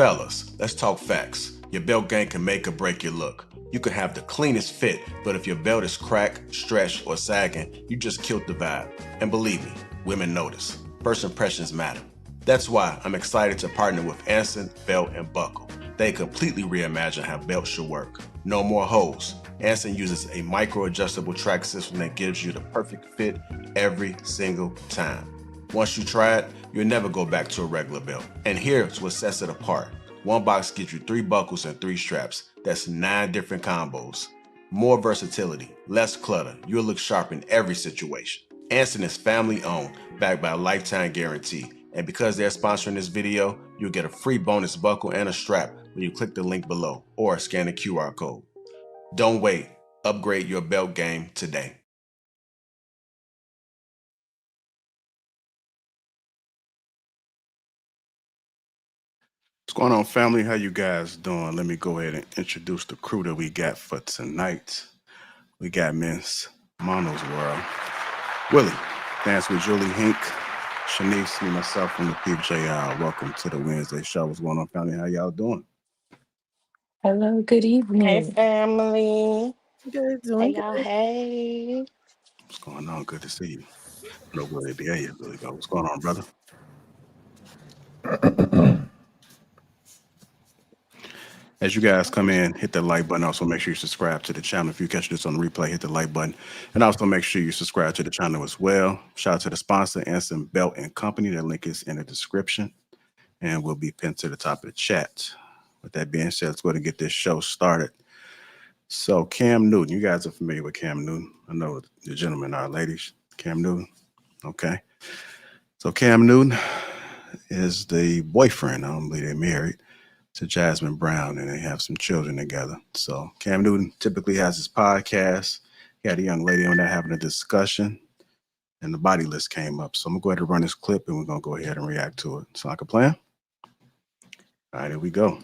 Fellas, let's talk facts. Your belt game can make or break your look. You can have the cleanest fit, but if your belt is cracked, stretched, or sagging, you just killed the vibe. And believe me, women notice. First impressions matter. That's why I'm excited to partner with Anson Belt and Buckle. They completely reimagine how belts should work. No more holes. Anson uses a micro-adjustable track system that gives you the perfect fit every single time. Once you try it, you'll never go back to a regular belt. And here's what sets it apart. One box gives you 3 buckles and 3 straps. That's 9 different combos. More versatility, less clutter. You'll look sharp in every situation. Anson is family owned, backed by a lifetime guarantee. And because they're sponsoring this video, you'll get a free bonus buckle and a strap when you click the link below or scan the QR code. Don't wait. Upgrade your belt game today. What's going on, family? How you guys doing? Let me go ahead and introduce the crew that we got for tonight. We got Miss Mono's World, Willie, Dance with Julie, Hink, Shanice, and myself from Lapeef JR. Welcome to the Wednesday show. What's going on, family? How y'all doing? Hello, good evening. Hey, family. Good, Hey, doing y'all. good. Hey. What's going on? Good to see you. No, Willie, there you really go. What's going on, brother? As you guys come in, hit the like button. Also, make sure you subscribe to the channel. If you catch this on the replay, hit the like button. And also make sure you subscribe to the channel as well. Shout out to the sponsor, Anson Belt and Company. That link is in the description and will be pinned to the top of the chat. With that being said, let's go ahead and get this show started. So Cam Newton, you guys are familiar with Cam Newton. I know the gentlemen are, ladies. Cam Newton, okay. So Cam Newton is the boyfriend, I don't believe they're married, to Jasmine Brown, and they have some children together. So Cam Newton typically has his podcast. He had a young lady on there having a discussion, and the body list came up. So I'm gonna go ahead and run this clip, and we're gonna go ahead and react to it. So like a plan? All right, here we go.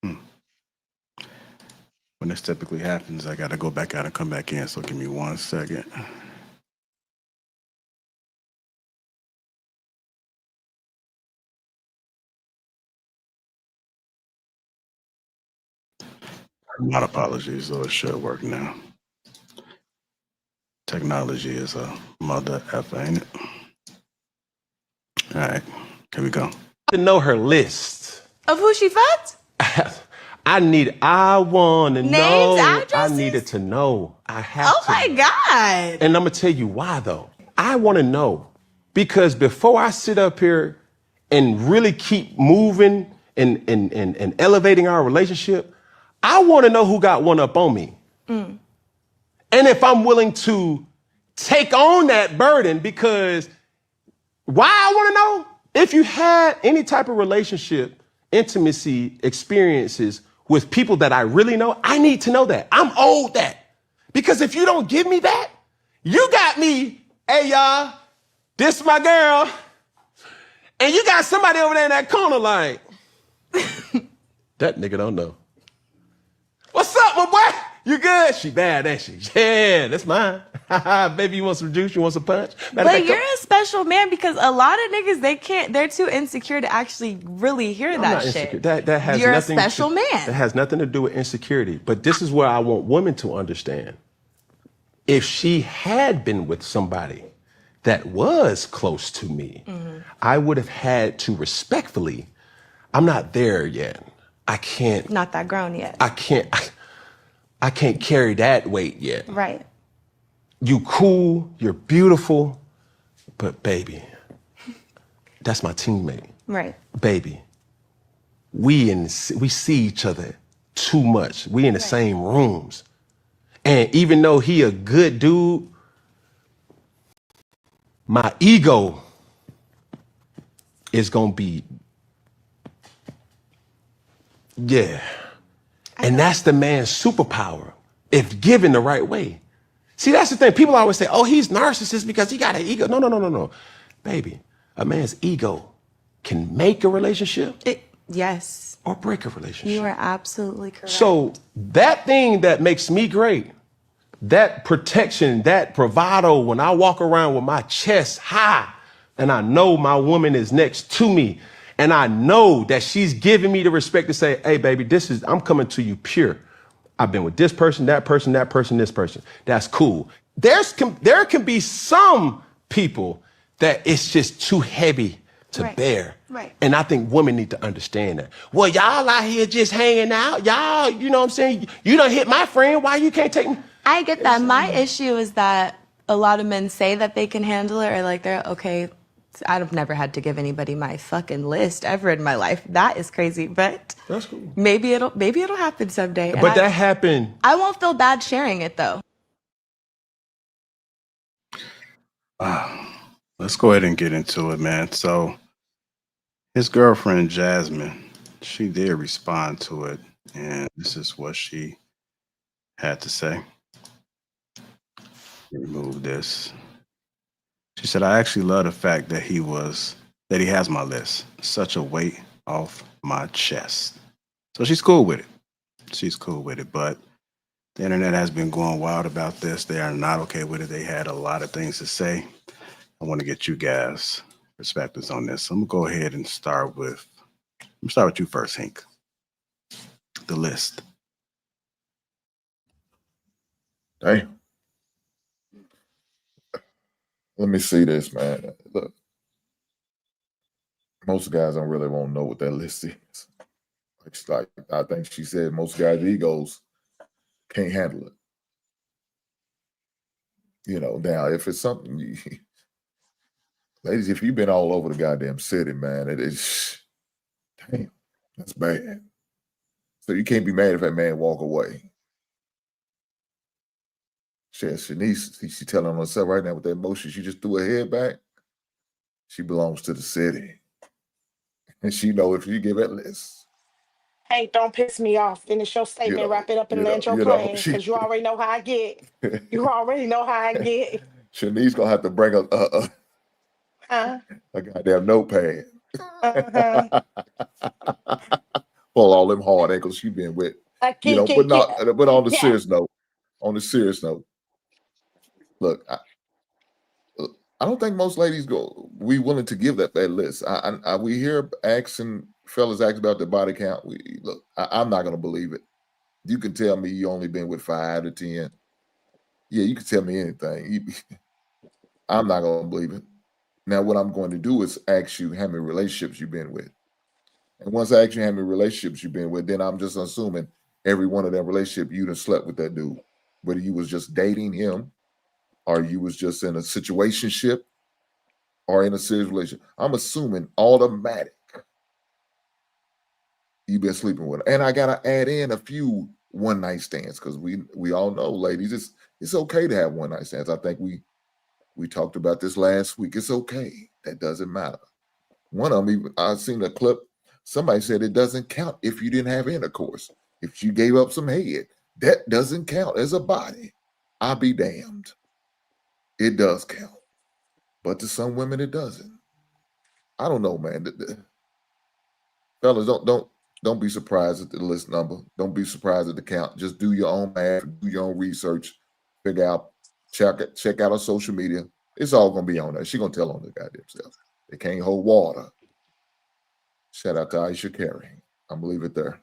When this typically happens, I gotta go back out and come back in. So give me 1 second. My apologies, though it should work now. Technology is a mother effer, ain't it? All right, here we go. To know her list. Of who she fucked? I want to Names, know. addresses? I needed to know. I have Oh to. my God. And I'm going to tell you why, though. I want to know because before I sit up here and really keep moving and elevating our relationship, I want to know who got one up on me. And if I'm willing to take on that burden, because why I want to know? If you had any type of relationship, intimacy, experiences with people that I really know, I need to know that. I'm owed that. Because if you don't give me that, you got me, hey y'all, this my girl, and you got somebody over there in that corner like, that nigga don't know. What's up, my boy? You good? She bad, ain't she? Yeah, that's mine. Baby, you want some juice? You want some punch? But you're a special man because a lot of niggas, they're too insecure to actually really hear that shit. That has You're a nothing special man. That has nothing to do with insecurity. But this is where I want women to understand. If she had been with somebody that was close to me, I would have had to respectfully, I'm not there yet. I can't. Not that grown yet. I can't carry that weight yet. Right. You cool, you're beautiful, but baby, that's my teammate. Right. Baby, we see each other too much. We in the same rooms. And even though he a good dude, my ego is gonna be, yeah. And that's the man's superpower, if given the right way. See, that's the thing. People always say, oh, he's narcissist because he got an ego. No. Baby, a man's ego can make a relationship Yes. or break a relationship. You are absolutely correct. So that thing that makes me great, that protection, that bravado, when I walk around with my chest high and I know my woman is next to me And I know that she's giving me the respect to say, hey, baby, I'm coming to you pure. I've been with this person, that person, that person, this person. That's cool. There can be some people that it's just too heavy to bear. Right. And I think women need to understand that. Well, y'all out here just hanging out. Y'all, you know what I'm saying? You done hit my friend. Why you can't take me? I get that. My issue is that a lot of men say that they can handle it, or like they're okay. I've never had to give anybody my fucking list ever in my life. That is crazy, but That's cool. maybe it'll happen someday. But that happened. I won't feel bad sharing it though. Let's go ahead and get into it, man. So his girlfriend, Jasmine, she did respond to it, and this is what she had to say. Remove this. She said, I actually love the fact that he has my list. Such a weight off my chest. So she's cool with it. She's cool with it, but the internet has been going wild about this. They are not okay with it. They had a lot of things to say. I want to get you guys' perspectives on this. So I'm gonna go ahead and start with you first, Hank. The list. Damn. Let me see this, man. Look, most guys don't really want to know what that list is. It's like I think she said most guys' egos can't handle it. You know, now if it's something ladies, if you've been all over the goddamn city, man, it is damn, that's bad. So you can't be mad if that man walk away. She's telling herself right now with that emotion, she just threw her head back. She belongs to the city. And she know if you give that list. Hey, don't piss me off. Finish your statement, wrap it up, and land your plane. Because you already know how I get. You already know how I get. Shanice gonna have to bring a goddamn notepad. Pull all them hard ankles she been with. But on the serious note, look, I don't think most ladies we willing to give that list. We hear fellas ask about the body count. I'm not gonna believe it. You can tell me you only been with 5 to 10. Yeah, you can tell me anything. I'm not gonna believe it. Now, what I'm going to do is ask you how many relationships you've been with. And once I ask you how many relationships you've been with, then I'm just assuming every one of that relationship you done slept with that dude. Whether you was just dating him, or you was just in a situationship, or in a serious relationship. I'm assuming automatic you've been sleeping with her. And I gotta add in a few one-night stands, because we all know, ladies, it's okay to have one-night stands. I think we talked about this last week. It's okay. That doesn't matter. One of them, I seen a clip, somebody said it doesn't count if you didn't have intercourse. If you gave up some head, that doesn't count as a body. I'll be damned. It does count. But to some women, it doesn't. I don't know, man. Fellas, don't be surprised at the list number. Don't be surprised at the count. Just do your own math, do your own research, figure out, check out her social media. It's all gonna be on there. She gonna tell on the goddamn self. They can't hold water. Shout out to Aisha Carey. I'm gonna leave it there.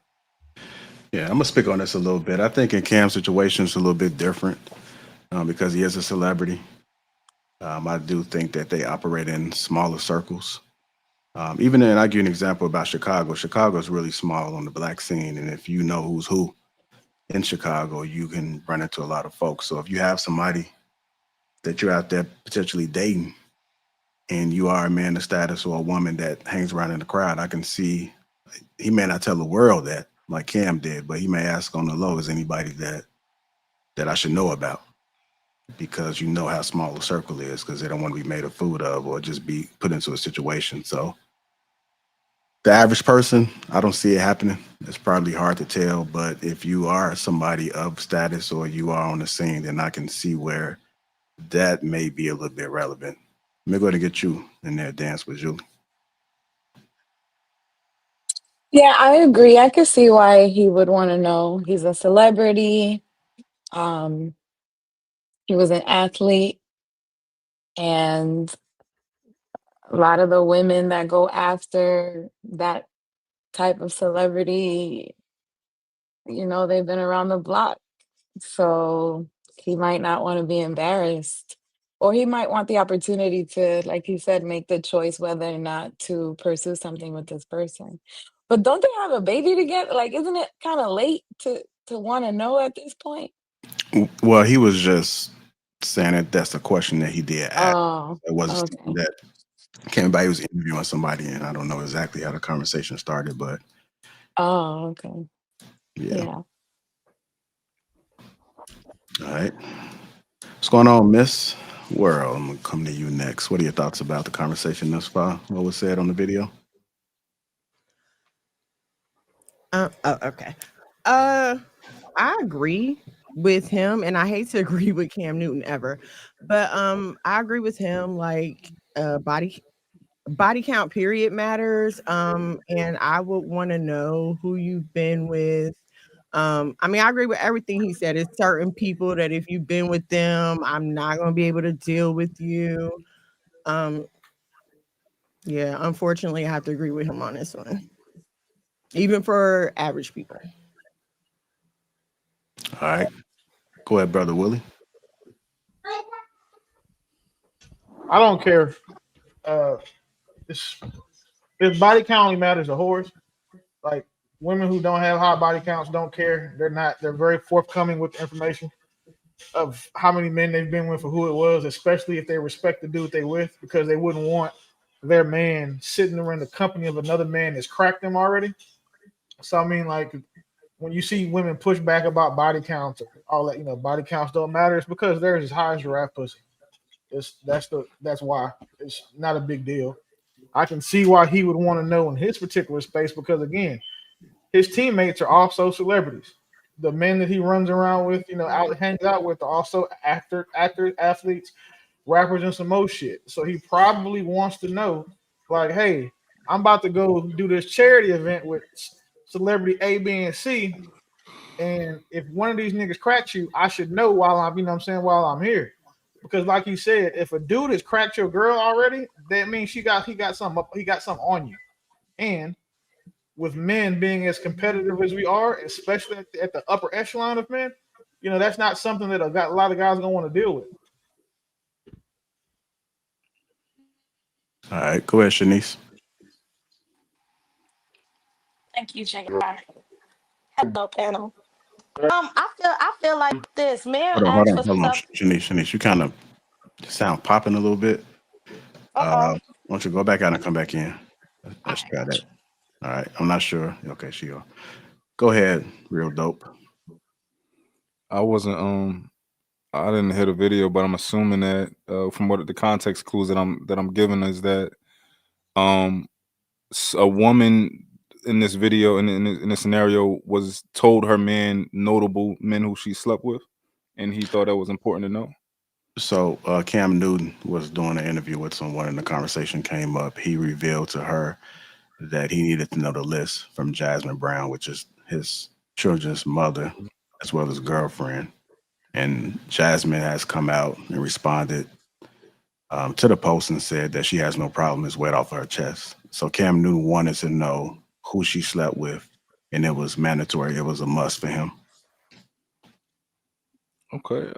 Yeah, I'm gonna speak on this a little bit. I think in Cam's situation it's a little bit different because he is a celebrity. I do think that they operate in smaller circles. Even then, I give you an example about Chicago. Chicago is really small on the black scene, and if you know who's who in Chicago, you can run into a lot of folks. So if you have somebody that you're out there potentially dating, and you are a man of status or a woman that hangs around in the crowd, I can see he may not tell the world that like Cam did, but he may ask on the low, is anybody that I should know about? Because you know how small the circle is, because they don't want to be made a food of or just be put into a situation. So the average person, I don't see it happening. It's probably hard to tell, but if you are somebody of status or you are on the scene, then I can see where that may be a little bit relevant. Let me go ahead and get you in there, dance with Julie. Yeah, I agree. I could see why he would want to know. He's a celebrity. Um, he was an athlete, and A lot of the women that go after that type of celebrity, they've been around the block. So he might not want to be embarrassed. Or he might want the opportunity to, like he said, make the choice whether or not to pursue something with this person. But don't they have a baby together? Like, isn't it kind of late to want to know at this point? Well, he was just saying that that's a question that he did ask. Oh, It wasn't something okay. that came by. He was interviewing somebody, and I don't know exactly how the conversation started, but Oh, okay. yeah. Yeah. All right. What's going on, Miss World? I'm gonna come to you next. What are your thoughts about the conversation thus far? What was said on the video? Okay. I agree with him, and I hate to agree with Cam Newton ever, but I agree with him. Like, body count period matters. And I would want to know who you've been with. I mean, I agree with everything he said. It's certain people that if you've been with them, I'm not gonna be able to deal with you. Um, yeah, unfortunately, I have to agree with him on this one, even for average people. All right. Go ahead, brother Willie. I don't care. Uh, it's, if body count only matters to whores, like women who don't have high body counts don't care. They're not. They're very forthcoming with the information of how many men they've been with or who it was, especially if they respect the dude they with, because they wouldn't want their man sitting around the company of another man that's cracked them already. So I mean, like when you see women push back about body counts, or all that, body counts don't matter. It's because theirs is high as giraffe pussy. That's why it's not a big deal. I can see why he would want to know in his particular space because again, his teammates are also celebrities. The men that he runs around with, hangs out with, are also actors, athletes, rappers, and some more shit. So he probably wants to know, like, hey, I'm about to go do this charity event with celebrity A, B, and C, and if one of these niggas cracks you, I should know while I'm, while I'm here. Because like you said, if a dude has cracked your girl already, that means he got something on you. And with men being as competitive as we are, especially at the upper echelon of men, that's not something that a lot of guys are gonna want to deal with. All right. Go ahead, Shanice. Thank you, JR. Hello, panel. I feel like this man Hold asked on, for hold on. stuff. Shanice, you kind of sound popping a little bit. Uh-oh. Why don't you go back out and come back in? All Let's right, try that. gotcha. All right. I'm not sure. Okay, she go. Go ahead, real dope. I wasn't I didn't hear the video, but I'm assuming that from what the context clues that I'm given is that um a woman in this video in this scenario was told her man notable men who she slept with, and he thought that was important to know. So Cam Newton was doing an interview with someone, and the conversation came up. He revealed to her that he needed to know the list from Jasmine Brown, which is his children's mother, as well as girlfriend. And Jasmine has come out and responded to the post and said that she has no problem. It's wet off her chest. So Cam Newton wanted to know who she slept with, and it was mandatory. It was a must for him. Okay,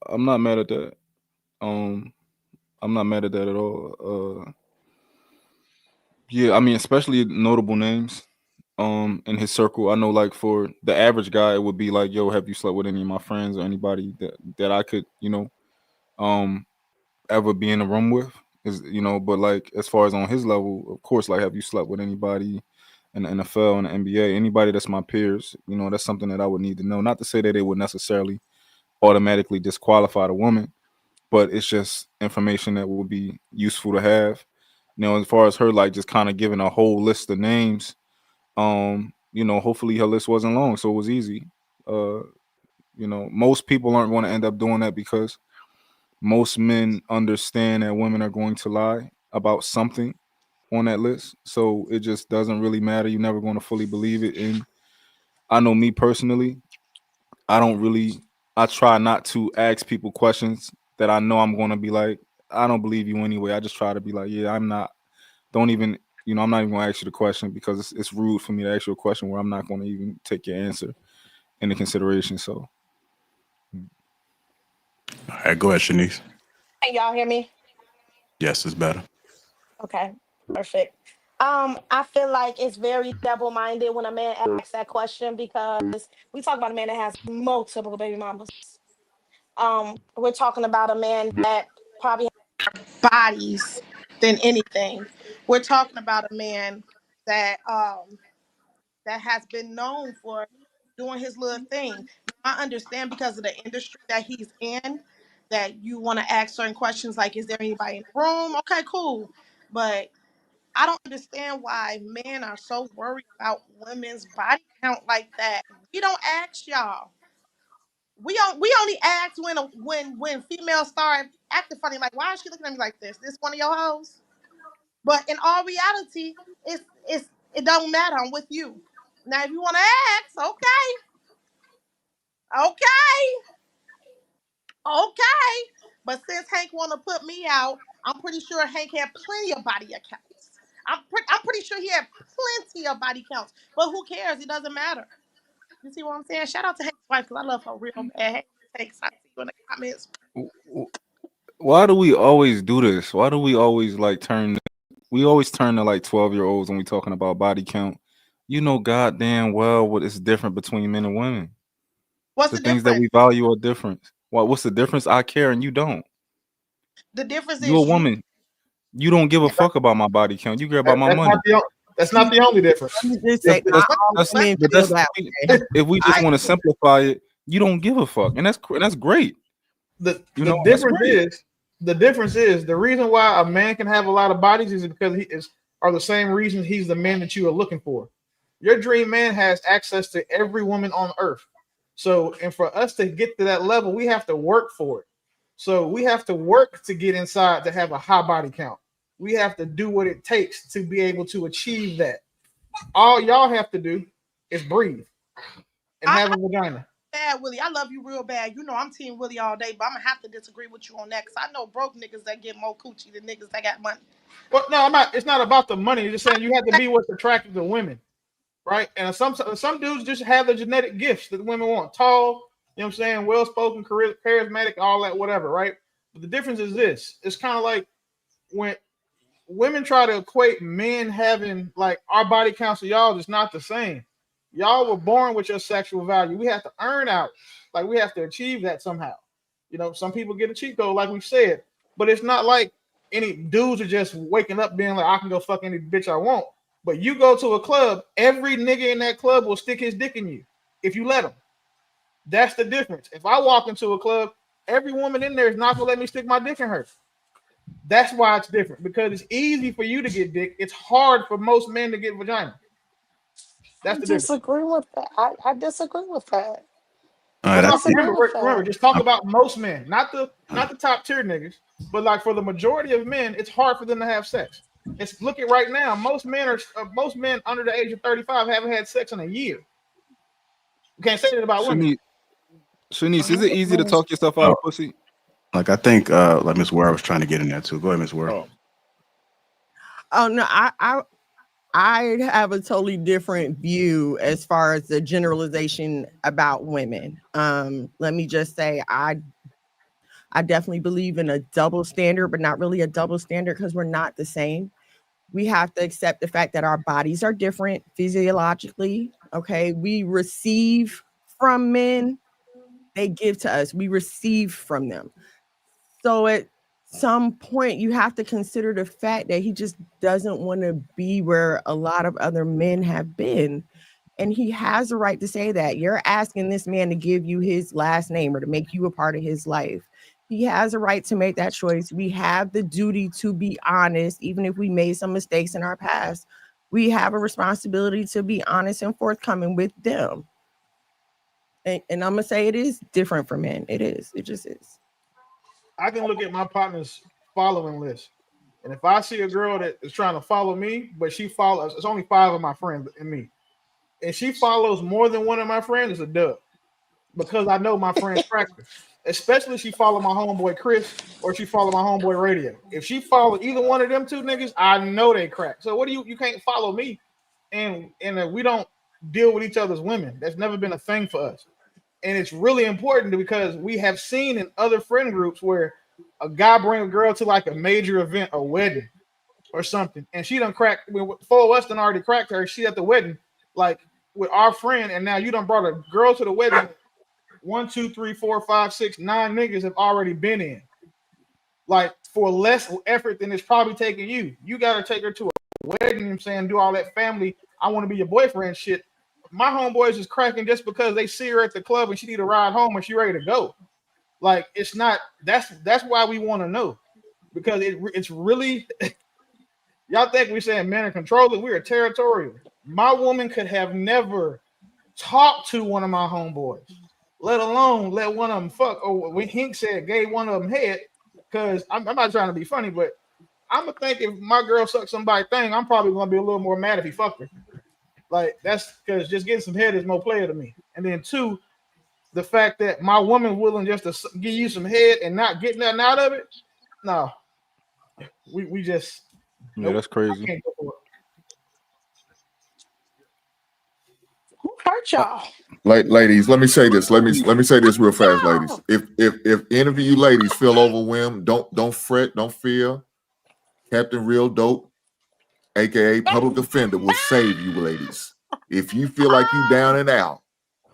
I'm not mad at that. Um, I'm not mad at that at all. Yeah, I mean, especially notable names. In his circle, I know, like for the average guy, it would be like, "Yo, have you slept with any of my friends or anybody that I could, um, ever be in a room with?" But like as far as on his level, of course, like, have you slept with anybody in the NFL and the NBA? Anybody that's my peers, that's something that I would need to know. Not to say that it would necessarily automatically disqualify the woman, but it's just information that would be useful to have. As far as her like just kind of giving a whole list of names, hopefully her list wasn't long, so it was easy. Uh, most people aren't going to end up doing that because most men understand that women are going to lie about something on that list. So it just doesn't really matter. You're never going to fully believe it. And I know me personally, I don't really, I try not to ask people questions that I know I'm going to be like, I don't believe you anyway. I just try to be like, yeah, I'm not. Don't even, I'm not even gonna ask you the question because it's rude for me to ask you a question where I'm not gonna even take your answer into consideration. So, All right, go ahead, Shanice. Can y'all hear me? Yes, it's better. Okay, perfect. I feel like it's very double-minded when a man asks that question because we talk about a man that has multiple baby mamas. We're talking about a man that probably bodies than anything. We're talking about a man that that has been known for doing his little thing. I understand because of the industry that he's in that you want to ask certain questions like, is there anybody in the room? Okay, cool. But I don't understand why men are so worried about women's body count like that. We don't ask y'all. We only ask when females start acting funny. Like, why is she looking at me like this? This one of your hoes? But in all reality, it don't matter. I'm with you. Now, if you want to ask, okay, okay. But since Hank want to put me out, I'm pretty sure Hank had plenty of body accounts. I'm pretty sure he had plenty of body counts. But who cares? It doesn't matter. You see what I'm saying? Shout out to Hank's wife because I love her real bad. Hey, Hank, I see you in the comments. why do we always do this? Why do we always like turn? We always turn to like 12-year-olds when we talking about body count. You know, goddamn well what is different between men and women. What's The the things that difference? we value are different. What's the difference? I care and you don't. The difference You a is you. woman. You don't give a fuck about my body count. You care about my That's money. that's not the only difference. Let me just say, not all That's, women but feel that's that way. if we just want to simplify it. You don't give a fuck, and that's great. The That's great. the difference is the reason why a man can have a lot of bodies is because are the same reasons he's the man that you are looking for. Your dream man has access to every woman on earth. So, and for us to get to that level, we have to work for it. So we have to work to get inside to have a high body count. We have to do what it takes to be able to achieve that. All y'all have to do is breathe and have a vagina. Bad Willie, I love you real bad. You know I'm Team Willie all day, but I'm gonna have to disagree with you on that because I know broke niggas that get more coochie than niggas that got money. Well, no, I'm not. It's not about the money. It's just saying you have to be what's attractive to women, right? And some dudes just have the genetic gifts that women want. Tall, you know what I'm saying, well spoken, charismatic, all that, whatever, right? But the difference is this: it's kind of like when women try to equate men having like our body counts of y'all is not the same. Y'all were born with your sexual value. We have to earn out. Like we have to achieve that somehow. You know, some people get a cheat code, like we said, but it's not like any dudes are just waking up being like, I can go fuck any bitch I want. But you go to a club, every nigga in that club will stick his dick in you if you let him. That's the difference. If I walk into a club, every woman in there is not gonna let me stick my dick in her. That's why it's different, because it's easy for you to get dick. It's hard for most men to get vagina. That's I the difference. disagree with that. I disagree with that. All I right, Well, I no, think disagree with remember, that. just talk about most men, not the top tier niggas, but like for the majority of men, it's hard for them to have sex. It's look at right now. Most men under the age of 35 haven't had sex in a year. You can't say that about women. Shanice, is it easy to talk yourself out oh, of pussy? like I think like Miss Ware was trying to get in there too. Go ahead, Miss Ware. Oh. Oh no, I have a totally different view as far as the generalization about women. Let me just say I definitely believe in a double standard, but not really a double standard because we're not the same. We have to accept the fact that our bodies are different physiologically. Okay. We receive from men, they give to us, we receive from them. So at some point, you have to consider the fact that he just doesn't want to be where a lot of other men have been. And he has a right to say that. You're asking this man to give you his last name or to make you a part of his life. He has a right to make that choice. We have the duty to be honest, even if we made some mistakes in our past. We have a responsibility to be honest and forthcoming with them. And I'm going to say it is different for men. It is. It just is. I can look at my partner's following list, and if I see a girl that is trying to follow me, but she follows, it's only 5 of my friends and me, and she follows more than one of my friends, it's a dub. because I know my friend's cracker. Especially if she follow my homeboy Chris or she follow my homeboy Radio. If she follow either one of them two niggas, I know they crack. So what do you can't follow me, and we don't deal with each other's women. That's never been a thing for us, and it's really important because we have seen in other friend groups where a guy bring a girl to like a major event, a wedding or something, and she done cracked. Four of us done already cracked her. She at the wedding, like with our friend, and now you done brought a girl to the wedding. 1, 2, 3, 4, 5, 6, 9 niggas have already been in. Like for less effort than it's probably taking you. You gotta take her to a wedding, you know what I'm saying, do all that family. I want to be your boyfriend shit. My homeboys is cracking just because they see her at the club and she need a ride home and she ready to go. Like it's not that's why we want to know. Because it's really y'all think we're saying men are controlling, we are territorial. My woman could have never talked to one of my homeboys, let alone let one of them fuck. Or when Hink said gave one of them head, because I'm not trying to be funny, but I'm gonna think if my girl sucked somebody's thing, I'm probably gonna be a little more mad if he fucked her. Like that's because just getting some head is more player to me. And then two, the fact that my woman willing just to give you some head and not get nothing out of it. No, we just Yeah, that's crazy. I can't go for it. Who hurt y'all? Ladies, let me say this. Let me say this real fast, ladies. If any of you ladies feel overwhelmed, don't fret, don't fear. Captain Real Dope, aka Public Defender, will save you, ladies. If you feel like you down and out,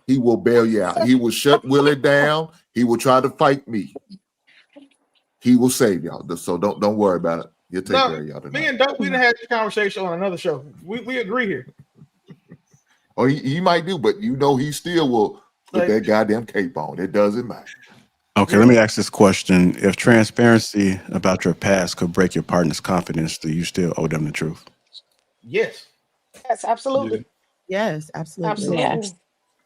he will bail you out. He will shut Willie down. He will try to fight me. He will save y'all. So don't worry about it. He'll take care of y'all tonight. Me and Dope, we didn't have this conversation on another show. We agree here. Or he might do, but you know he still will put that goddamn cape on. It doesn't matter. Okay, let me ask this question. If transparency about your past could break your partner's confidence, do you still owe them the truth? Yes. Yes, absolutely. Yes, absolutely. Absolutely. Yes.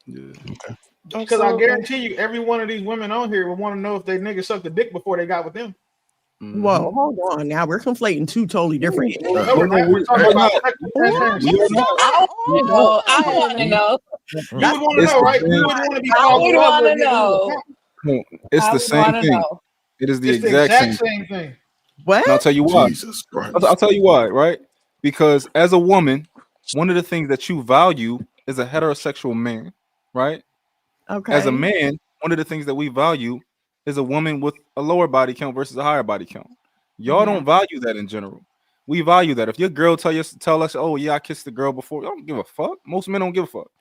Yeah. Okay. Because I guarantee you, every one of these women on here would want to know if they niggas sucked a dick before they got with them. Mhm. Whoa, hold on. Now we're conflating two totally different. No, we're not. We're talking about transparency. I want to know. I want to know. You would want to know, right? You would want to be I called would a want lover to if you knew know. the It's I the would same want to thing. know. It is the It's the exact same thing. What? And I'll tell you why. Jesus Christ. I'll tell you why, right? Because as a woman, one of the things that you value is a heterosexual man, right? Okay. As a man, one of the things that we value is a woman with a lower body count versus a higher body count. Y'all don't value that in general. We value that. If your girl tell us, oh yeah, I kissed the girl before, I don't give a fuck. Most men don't give a fuck.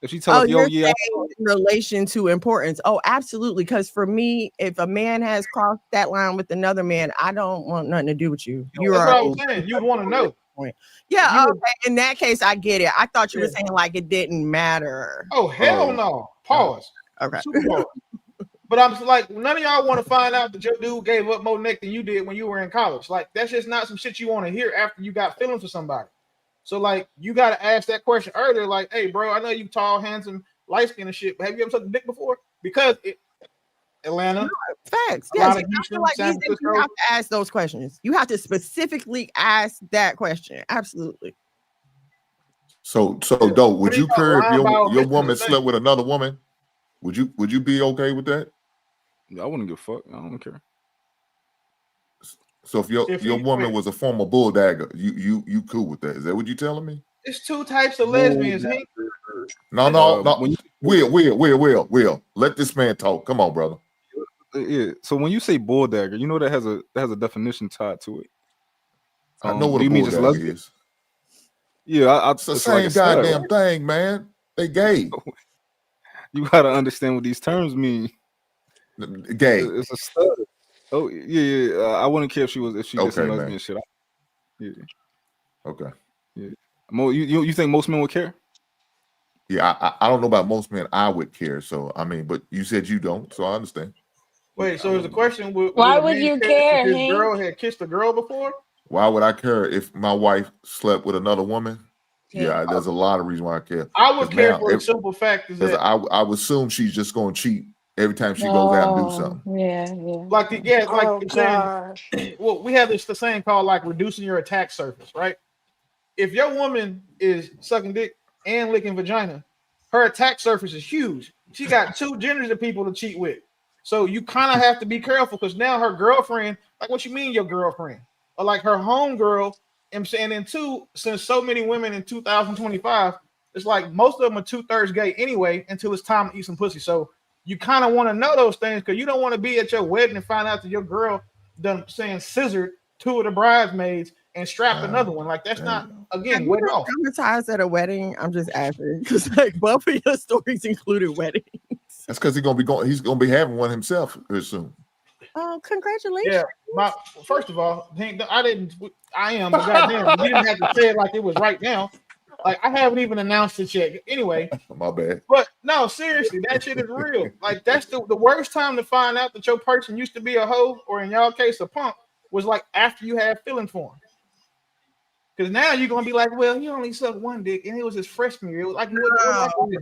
If she tell us, yo, you're yeah, saying in relation to importance. Oh, absolutely. Because for me, if a man has crossed that line with another man, I don't want nothing to do with you. You That's are what I was saying. You would want to know. Yeah, okay. In that case, I get it. I thought you were saying like it didn't matter. Oh hell no. Pause. Okay. Super pause. But I'm just like, none of y'all want to find out that your dude gave up more neck than you did when you were in college. Like, that's just not some shit you want to hear after you got feelings for somebody. So, like, you got to ask that question earlier. Like, hey, bro, I know you tall, handsome, light skin and shit, but have you ever sucked a dick before? Because Atlanta, facts. a Yes, lot of I Houston, feel like San these days you Francisco. have to ask those questions. You have to specifically ask that question. Absolutely. So Dope, would What do you you got, care if lying about your business woman or thing? slept with another woman? Would you be okay with that? I wouldn't give a fuck. I don't care. So if your woman was a former bulldagger, you cool with that? Is that what you telling me? It's two types of lesbians. Hank. No. Will. Let this man talk. Come on, brother. Yeah. So when you say bulldagger, you know that has a definition tied to it. I know what do a you mean just bulldagger lesbian? is. Yeah, It's the it's same like a stud, goddamn right? thing, man. They gay. You gotta understand what these terms mean. Gay. It's a stud. Oh yeah. I wouldn't care if she did some Okay, lesbian man. shit. Yeah. Okay. Yeah. You think most men would care? Yeah, I don't know about most men. I would care. So I mean, but you said you don't, so I understand. Wait, so is the question, would Why a would man you care care, if his Hank? girl had kissed a girl before? Why would I care if my wife slept with another woman? Yeah. Yeah, there's a lot of reasons why I care. I would care Now, for the simple fact is because that I would assume she's just going to cheat every time she goes out and do something. Yeah. like Oh you're saying, gosh. well, we have this the saying called like reducing your attack surface, right? If your woman is sucking dick and licking vagina, her attack surface is huge. she got two genders of people to cheat with. So you kind of have to be careful because now her girlfriend, like, what you mean your girlfriend? Or like her homegirl, I'm saying, and two, since so many women in 2025, it's like most of them are 2/3 gay anyway until it's time to eat some pussy. So you kind of want to know those things because you don't want to be at your wedding and find out that your girl done saying scissored two of the bridesmaids and strapped another one. Like, that's not, again, Have you wedding been off. traumatized at a wedding? I'm just asking because like both of your stories included weddings. That's because he's gonna be having one himself very soon. Oh, congratulations. Yeah, first of all, I am, but goddamn, you didn't have to say it like it was right now. Like, I haven't even announced it yet. Anyway, My bad. but no, seriously, that shit is real. Like, that's the worst time to find out that your person used to be a hoe, or in y'all case, a punk, was like after you had feelings for him. Because now you're gonna be like, well, he only sucked one dick, and it was his freshman year. It was like, his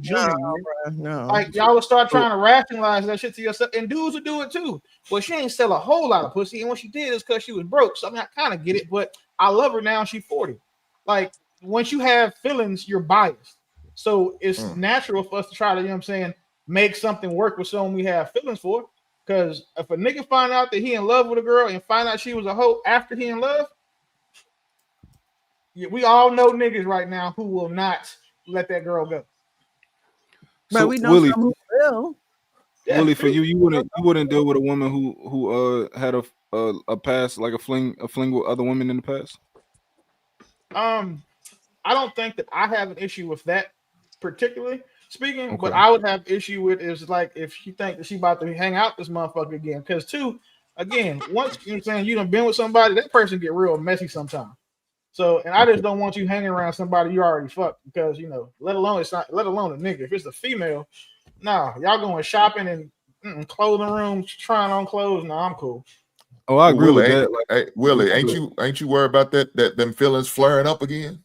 junior year. No. Like, y'all will start trying to rationalize that shit to yourself, and dudes will do it too. Well, she ain't sell a whole lot of pussy, and what she did is because she was broke. So I mean, I kind of get it, but I love her now. She's 40. Like, once you have feelings, you're biased. So it's natural for us to try to, you know what I'm saying, make something work with someone we have feelings for. Because if a nigga find out that he in love with a girl and find out she was a hoe after he in love, we all know niggas right now who will not let that girl go. But So, we know Willie, some who will. Yeah, Willie, for you wouldn't deal with a woman who had a past, like a fling with other women in the past. I don't think that I have an issue with that particularly speaking, Okay. but I would have issue with is like if she think that she about to hang out this motherfucker again. Because again, once you know what I'm saying, you done been with somebody, that person get real messy sometimes. So, and I just don't want you hanging around somebody you already fucked because, you know, let alone a nigga. If it's a female, nah, y'all going shopping and clothing rooms, trying on clothes. Nah, I'm cool. Oh, I agree with that. Hey, Willie, ain't you worried about that them feelings flaring up again?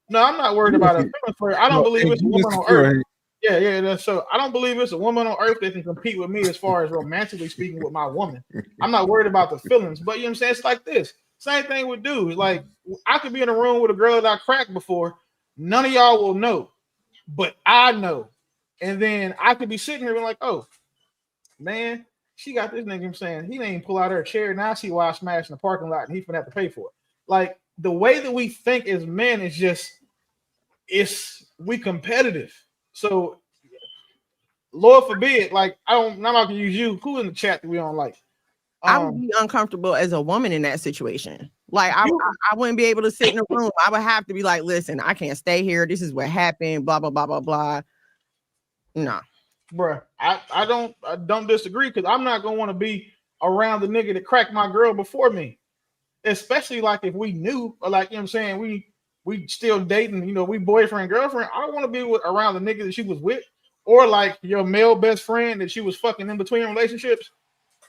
No, I'm not worried about a feeling for her. I don't believe it's a woman on earth. Yeah. So I don't believe it's a woman on earth that can compete with me as far as romantically speaking with my woman. I'm not worried about the feelings, but you know what I'm saying? It's like this. Same thing with dudes. Like, I could be in a room with a girl that I cracked before. None of y'all will know, but I know. And then I could be sitting here being like, oh, man, she got this nigga. I'm saying he didn't even pull out her chair. Now I see why I smashed in the parking lot and he's gonna have to pay for it. Like, the way that we think as men is just, we competitive. So Lord forbid, like, I'm not gonna use you. Who in the chat that we don't like? I would be uncomfortable as a woman in that situation. Like, I wouldn't be able to sit in a room. I would have to be like, listen, I can't stay here. This is what happened. Blah, blah, blah, blah, blah. No. Bruh, I don't disagree because I'm not gonna want to be around the nigga that cracked my girl before me. Especially like if we knew, or like, you know what I'm saying, we still dating, you know, we boyfriend, girlfriend. I don't want to be around the nigga that she was with, or like your male best friend that she was fucking in between relationships.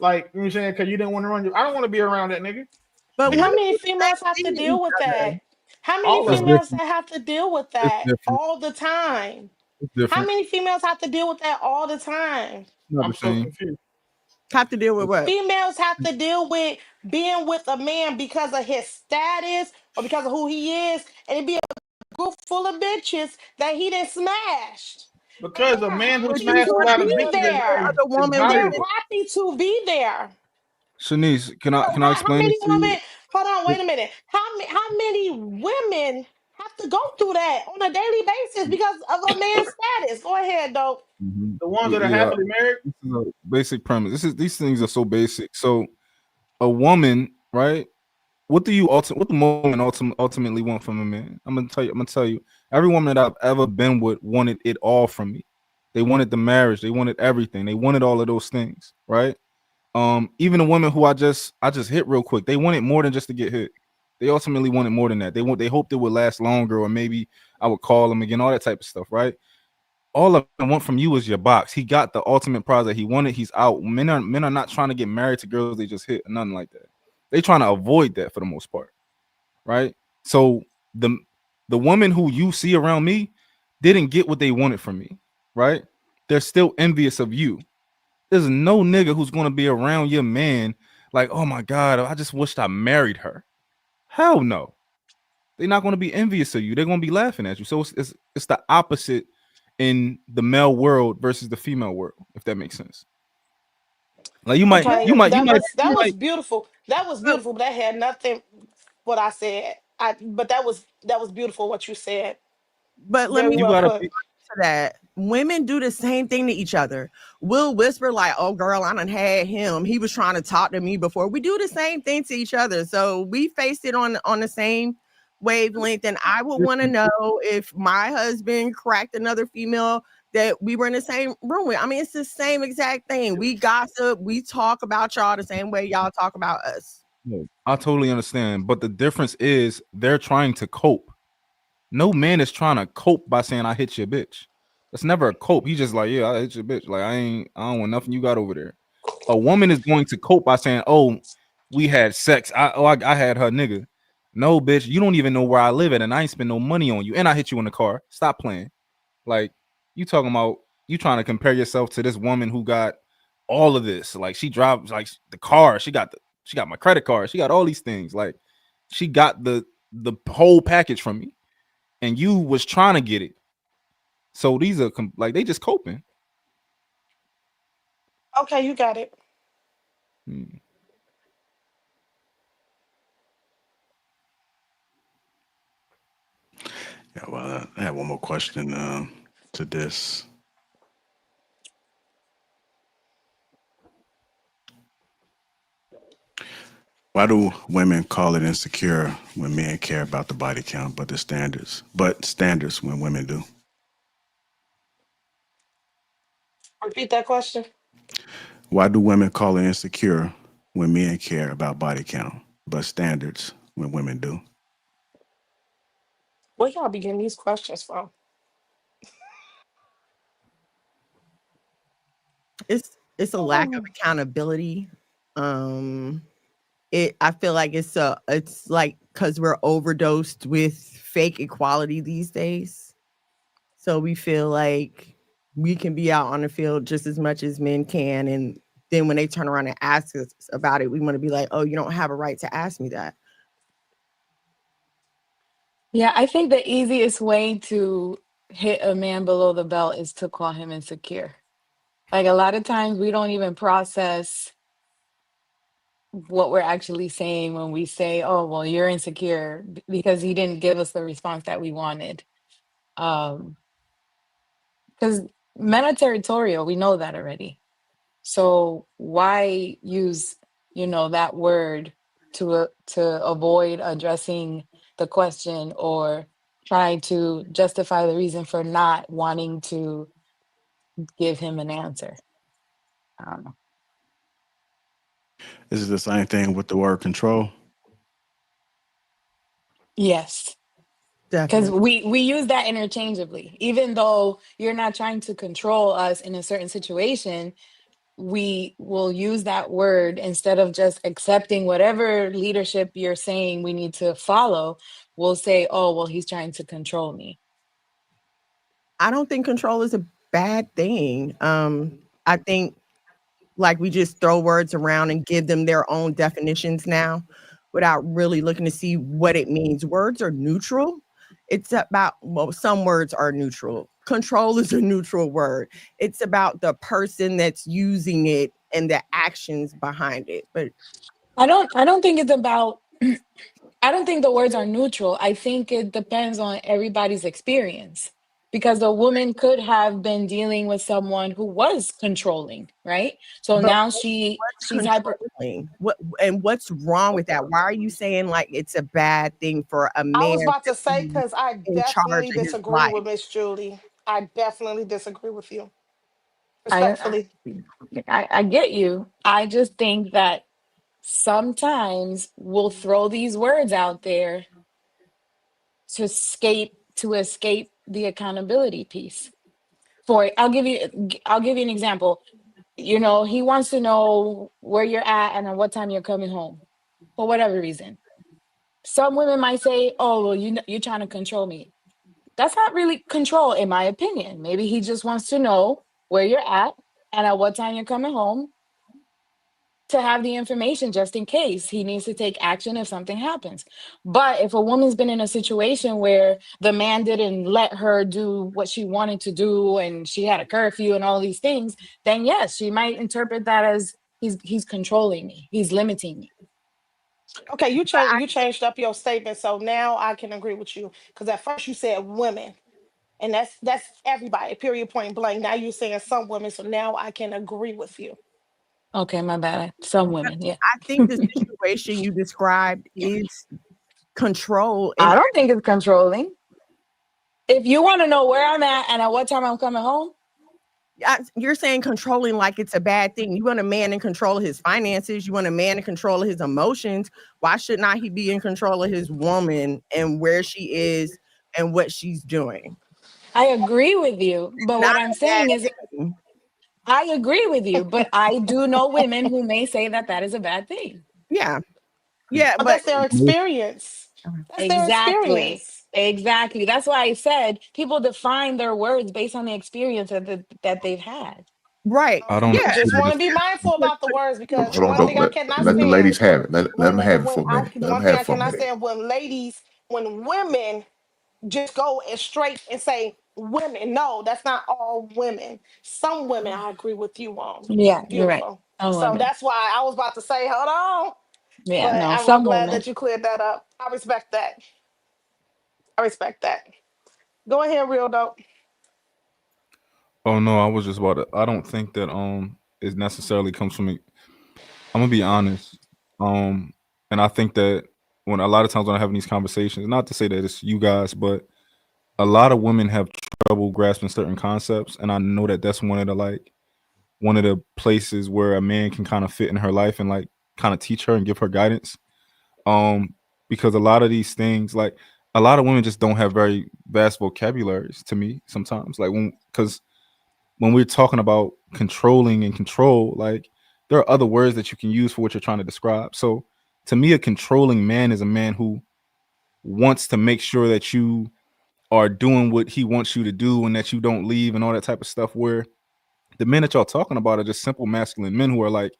Like, you know what I'm saying, because you didn't want to run I don't want to be around that nigga. But how many females have to deal with that? How many All of them. females that have to deal with that different. all the time? It's How different. many females have to deal with that all the time? I'm so confused. Have to deal with what? Females have to deal with being with a man because of his status or because of who he is, and it be a group full of bitches that he didn't smash. Because a man who Happy smashed a to lot of be bitches there. is They're valuable. happy to be there. Shanice, can I How explain many this to you? women? Hold on, wait a minute. How many women have to go through that on a daily basis because of a man's status? Go ahead, though. The ones that are Yeah, happily married. this is a basic premise. These things are so basic. So, a woman, right? What the woman ultimately want from a man? I'm gonna tell you. Every woman that I've ever been with wanted it all from me. They wanted the marriage. They wanted everything. They wanted all of those things, right? Even the women who I just hit real quick, they wanted more than just to get hit. They ultimately wanted more than that. They hoped it would last longer, or maybe I would call them again, all that type of stuff, right? All I want from you is your box. He got the ultimate prize that he wanted. He's out. Men are not trying to get married to girls they just hit, nothing like that. They trying to avoid that for the most part, right? So the woman who you see around me didn't get what they wanted from me, right? They're still envious of you. There's no nigga who's going to be around your man like, oh my God, I just wished I married her. Hell no. They're not going to be envious of you. They're going to be laughing at you. So it's the opposite in the male world versus the female world, if that makes sense. Like you might, Okay, you might, you that might, was you that was might. beautiful. That was But, beautiful. But that had nothing. What I said. But that was beautiful. What you said. but let Very me You well gotta put. be. to that. Women do the same thing to each other. We'll whisper like, "Oh, girl, I done had him. He was trying to talk to me before." We do the same thing to each other, so we faced it on the same wavelength. And I would want to know if my husband cracked another female that we were in the same room with. I mean, it's the same exact thing. We gossip. We talk about y'all the same way y'all talk about us. I totally understand, but the difference is they're trying to cope. No man is trying to cope by saying I hit your bitch. That's never a cope. He's just like, yeah, I hit your bitch. Like I don't want nothing you got over there. A woman is going to cope by saying, oh, we had sex. I had her nigga. No, bitch, you don't even know where I live at, and I ain't spend no money on you, and I hit you in the car. Stop playing. Like you talking about you trying to compare yourself to this woman who got all of this. Like she drives like the car. She got my credit card. She got all these things. Like she got the whole package from me, and you was trying to get it. So these are like they just coping. Okay, you got it. Hmm. Yeah, well, I have one more question to this. Why do women call it insecure when men care about the body count, but standards when women do? Repeat that question. Why do women call it insecure when men care about body count, but standards when women do? Where y'all be getting these questions from? It's a lack of accountability. Um, I feel like it's like because we're overdosed with fake equality these days. So we feel like we can be out on the field just as much as men can. And then when they turn around and ask us about it, we want to be like, oh, you don't have a right to ask me that. Yeah, I think the easiest way to hit a man below the belt is to call him insecure. Like a lot of times we don't even process what we're actually saying when we say, "Oh, well, you're insecure," because he didn't give us the response that we wanted. Because men are territorial, we know that already. So why use, that word to avoid addressing the question or trying to justify the reason for not wanting to give him an answer? I don't know. Is it the same thing with the word control? Yes. Because Definitely. we use that interchangeably. Even though you're not trying to control us in a certain situation, we will use that word instead of just accepting whatever leadership you're saying we need to follow. We'll say, oh, well, he's trying to control me. I don't think control is a bad thing. I think like we just throw words around and give them their own definitions now without really looking to see what it means. Words are neutral. It's about, well, some words are neutral. Control is a neutral word. It's about the person that's using it and the actions behind it. But I don't think it's about I don't think the words are neutral. I think it depends on everybody's experience. Because a woman could have been dealing with someone who was controlling, right? So but now what's she's hyper. controlling? What's wrong with that? Why are you saying like it's a bad thing for a I man was about to to say be because I in charge definitely of his disagree life? with Miss Julie. I definitely disagree with you, I, respectfully. I get you. I just think that sometimes we'll throw these words out there to escape the accountability piece. I'll give you an example. He wants to know where you're at and at what time you're coming home for whatever reason. Some women might say, "Oh, well, you're trying to control me." That's not really control, in my opinion. Maybe he just wants to know where you're at and at what time you're coming home. to have the information just in case he needs to take action if something happens. But if a woman's been in a situation where the man didn't let her do what she wanted to do and she had a curfew and all these things, then yes, she might interpret that as he's controlling me, he's limiting me. Okay, you changed up your statement, so now I can agree with you. Because at first you said women, and that's everybody. Period. Point blank. Now you're saying some women, so now I can agree with you. Okay, my bad. Some women, yeah. I think the situation you described is control, and I don't think it's controlling. If you want to know where I'm at what time I'm coming home, you're saying controlling like it's a bad thing. You want a man in control of his finances. You want a man in control of his emotions. Why should not he be in control of his woman and where she is and what she's doing? I agree with you. But Not what I'm a bad saying is, thing. I agree with you. But I do know women who may say that that is a bad thing. Yeah. Yeah, But but that's their experience. That's their Exactly. experience. Exactly. That's why I said people define their words based on the experience that they've had. right. I don't Yeah. Just agree want with to be mindful about the words because Hold on, one thing don't I let cannot let the stand ladies have it. Let them have it for a minute. Let them one have thing it I for a cannot minute. stand when women just go and straight and say women. No, that's not all women. Some women I agree with you on. Yeah, you're right. Beautiful. Some So women. that's why I was about to say, hold on. Yeah, But no, I'm some glad women. that you cleared that up. I respect that. I respect that. Go ahead, real dope. Oh no, I was just about to. I don't think that it necessarily comes from me. I'm gonna be honest. Um, and I think that when a lot of times when I'm having these conversations, not to say that it's you guys, but a lot of women have trouble grasping certain concepts, and I know that that's one of the places where a man can kind of fit in her life and like kind of teach her and give her guidance. Um, because a lot of these things, like a lot of women just don't have very vast vocabularies to me sometimes. Like when we're talking about controlling and control, like there are other words that you can use for what you're trying to describe. So to me, a controlling man is a man who wants to make sure that you are doing what he wants you to do and that you don't leave and all that type of stuff. Where the men that y'all talking about are just simple masculine men who are like,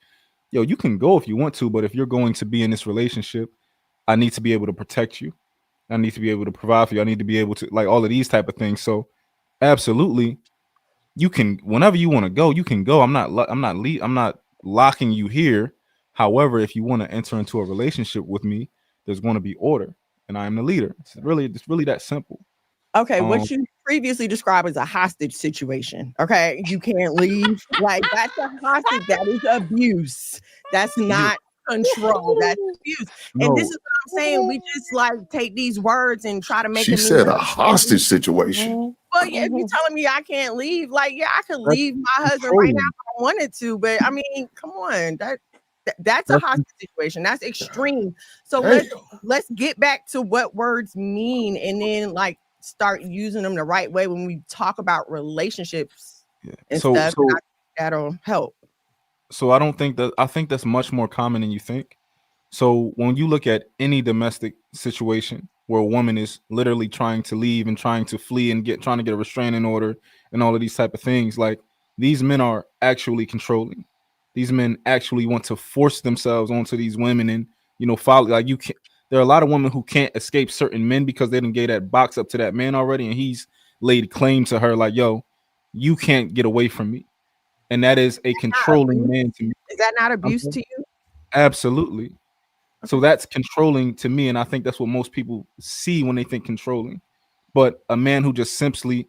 yo, you can go if you want to, but if you're going to be in this relationship, I need to be able to protect you. I need to be able to provide for you. I need to be able to like all of these type of things. So absolutely, you can whenever you want to go, you can go. I'm not locking you here. However, if you want to enter into a relationship with me, there's going to be order, and I am the leader. It's really that simple. Okay, Um, what you previously described as a hostage situation. Okay, you can't leave. Like that's a hostage. That is abuse. That's yeah, not control. That's abuse. And this no, is what I'm saying. We just like take these words and try to make She them mean said a something. hostage situation. Well, yeah, if you're telling me I can't leave, like, yeah, I could that's leave my husband right now controlling. if I wanted to, but I mean, come on, that's a That's hostage situation. That's extreme. So Damn. let's get back to what words mean, and then like start using them the right way when we talk about relationships yeah. and So stuff. And I so think that'll help. so I don't think that I think that's much more common than you think. So when you look at any domestic situation where a woman is literally trying to leave and trying to flee and trying to get a restraining order and all of these type of things, like these men are actually controlling. These men actually want to force themselves onto these women and follow like you can there are a lot of women who can't escape certain men because they didn't get that box up to that man already and he's laid claim to her like, yo, you can't get away from me. And that is a Not controlling abuse. man to me. Is that not I'm abuse sorry? to you? Absolutely. So Okay. that's controlling to me, and I think that's what most people see when they think controlling. But a man who just simply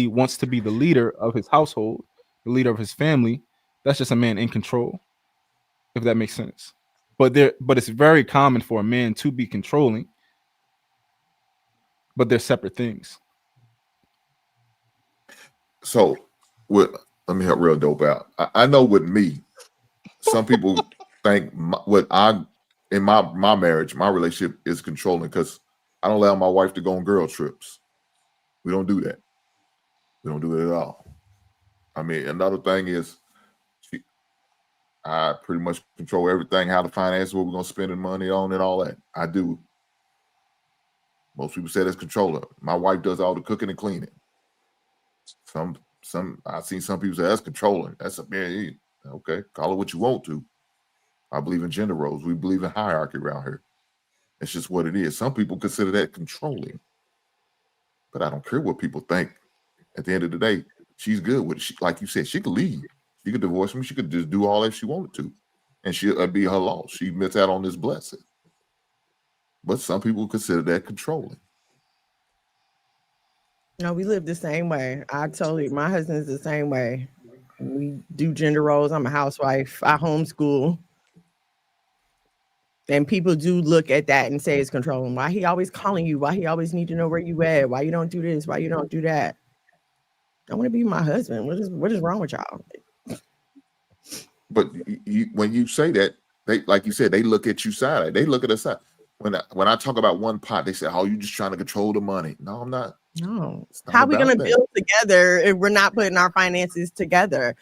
wants to be the leader of his household, the leader of his family, that's just a man in control, if that makes sense. But it's very common for a man to be controlling, but they're separate things. So, with let me help real dope out. I know with me, some people think what I in my marriage, my relationship is controlling because I don't allow my wife to go on girl trips. We don't do that. We don't do it at all. I mean, another thing is she, I pretty much control everything, how to finance, what we're gonna spend the money on, and all that. I do. Most people say that's controlling. My wife does all the cooking and cleaning. Some I've seen some people say that's controlling. That's a man. Okay, call it what you want to. I believe in gender roles. We believe in hierarchy around here. It's just what it is. Some people consider that controlling, but I don't care what people think. At the end of the day, she's good with it. Like you said, she could leave. She could divorce me. She could just do all that she wanted to, and she'll be her loss. She missed out on this blessing. But some people consider that controlling. No, we live the same way. I told you, my husband's the same way. We do gender roles. I'm a housewife. I homeschool. And people do look at that and say it's controlling. Why he always calling you? Why he always need to know where you at? Why you don't do this? Why you don't do that? I want to be my husband. What is wrong with y'all? But when you say that, they, like you said, they look at you side. They look at us side. When I talk about one pot, they say, "Oh, you just trying to control the money." No, I'm not. No. It's not How are we going to about that. build together if we're not putting our finances together?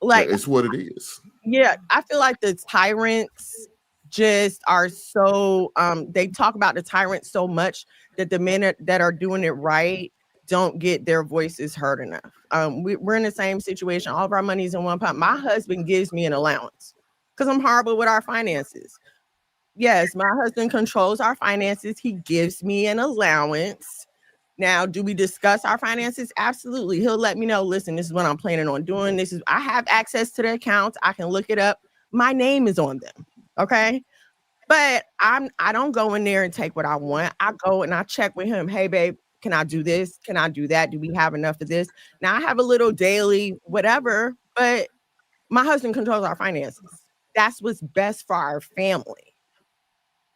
Like, It's what it is. yeah, I feel like the tyrants just are so they talk about the tyrants so much that the men that are doing it right don't get their voices heard enough. We're in the same situation. All of our money's in one pot. My husband gives me an allowance because I'm horrible with our finances. Yes, my husband controls our finances. He gives me an allowance. Now, do we discuss our finances? Absolutely. He'll let me know, listen, this is what I'm planning on doing. I have access to the accounts. I can look it up. My name is on them. Okay. But I don't go in there and take what I want. I go and I check with him. Hey, babe, can I do this? Can I do that? Do we have enough of this? Now I have a little daily whatever, but my husband controls our finances. That's what's best for our family.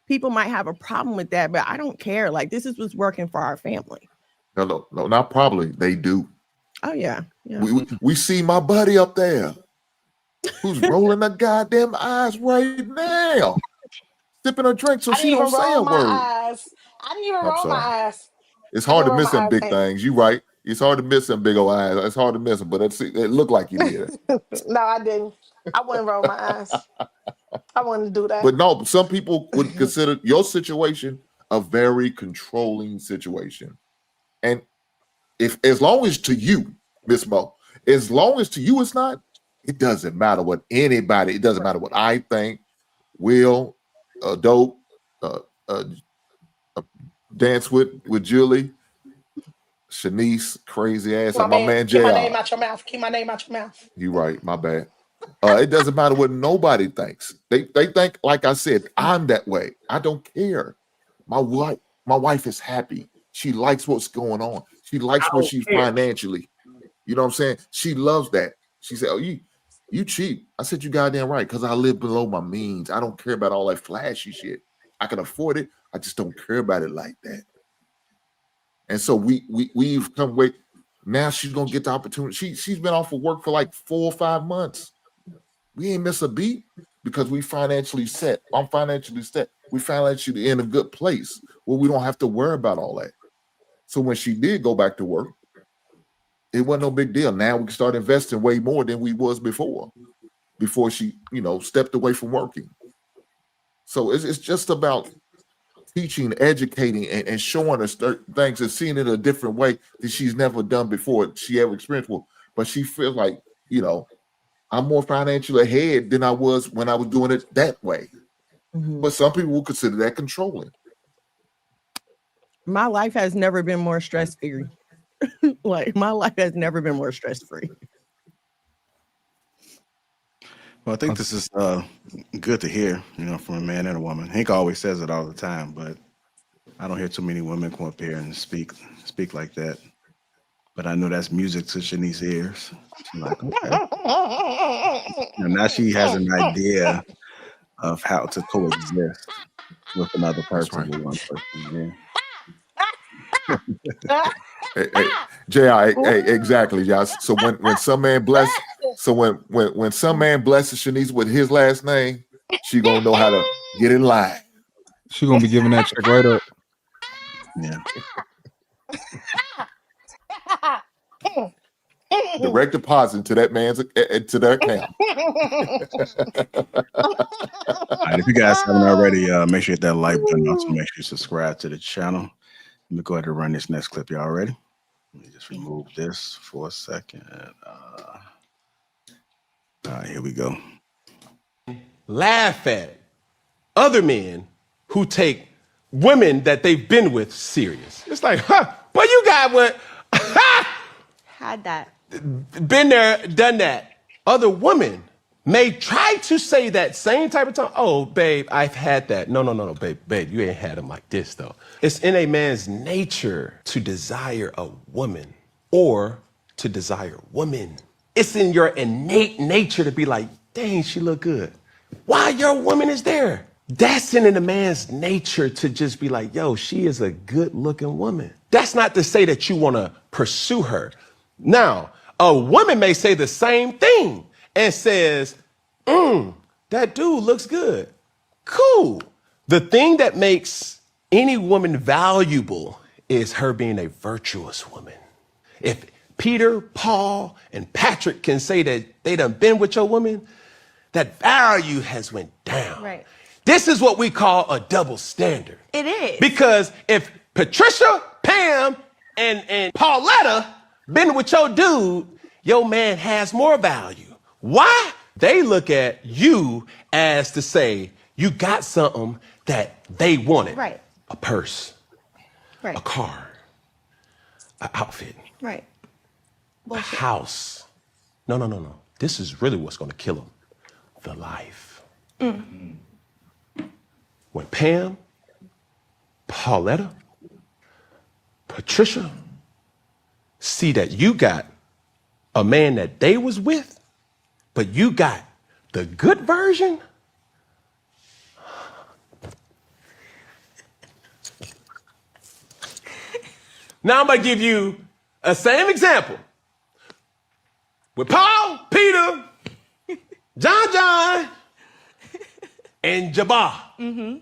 People might have a problem with that, but I don't care. Like, this is what's working for our family. No, not probably. They do. Oh, yeah. We see my buddy up there who's rolling the goddamn eyes right now, sipping a drink so she don't say a word. I didn't even roll my eyes. It's hard to miss them big things. You right. It's hard to miss them big old eyes. It's hard to miss them, but it looked like you did it. No, I didn't. I wouldn't roll my eyes. I wouldn't do that. But no, some people would consider your situation a very controlling situation. And as long as to you, Miss Mo, as long as to you it's not, it doesn't matter what anybody, it doesn't matter what I think, Will, Dope, Dance with Julie, Shanice, crazy ass, and my man JR. Keep my name out your mouth. Keep my name out your mouth. You right, my bad. It doesn't matter what nobody thinks. They think, like I said, I'm that way. I don't care. My wife is happy. She likes what's going on. She likes where she's financially. You know what I'm saying? She loves that. She said, "Oh, you cheap." I said, "You goddamn right, because I live below my means. I don't care about all that flashy shit. I can afford it. I just don't care about it like that." And so we've come way. Now she's gonna get the opportunity. She's been off of work for like 4 or 5 months. We ain't miss a beat because we financially set. I'm financially set. We financially in a good place where we don't have to worry about all that. So when she did go back to work, it wasn't no big deal. Now we can start investing way more than we was before she, stepped away from working. So it's just about teaching, educating, and showing her things and seeing it a different way that she's never done before, she ever experienced with. But she feels like, I'm more financially ahead than I was when I was doing it that way. Mm-hmm. But some people will consider that controlling. My life has never been more stress-free. Like, my life has never been more stress-free. Well, I think this is good to hear, from a man and a woman. Hank always says it all the time, but I don't hear too many women come up here and speak like that. But I know that's music to Shanice's ears. She's like, okay. And now she has an idea of how to coexist with another person. Right. With one person. Yeah. Hey, JI, exactly, y'all. So when some man bless, when some man blesses Shanice with his last name, she gonna know how to get in line. She gonna be giving that check right up. Yeah. Direct deposit to that man's to their account. All right, if you guys haven't already, make sure you hit that like button. Also, make sure you subscribe to the channel. Let me go ahead and run this next clip. Y'all ready? Let me just remove this for a second. All right, here we go. laugh at other men who take women that they've been with serious. It's like, huh, boy, you got what? Had that. Been there, done that. Other women may try to say that same type of time. Oh, babe, I've had that. No, babe, you ain't had them like this though. It's in a man's nature to desire a woman or to desire women. It's in your innate nature to be like, dang, she look good. Why your woman is there? That's in a man's nature to just be like, yo, she is a good looking woman. That's not to say that you want to pursue her. Now, a woman may say the same thing and says, that dude looks good. Cool. The thing that makes any woman valuable is her being a virtuous woman. If Peter, Paul, and Patrick can say that they done been with your woman, that value has went down. Right. This is what we call a double standard. It is. Because if Patricia, Pam, and Pauletta been with your dude, your man has more value. Why? They look at you as to say, you got something that they wanted. Right. A purse, Right. a car, an outfit, Right. a house. No. This is really what's going to kill them. The life. When Pam, Pauletta, Patricia see that you got a man that they was with, but you got the good version, now I'm going to give you a same example. With Paul, Peter, John, and Jabbar.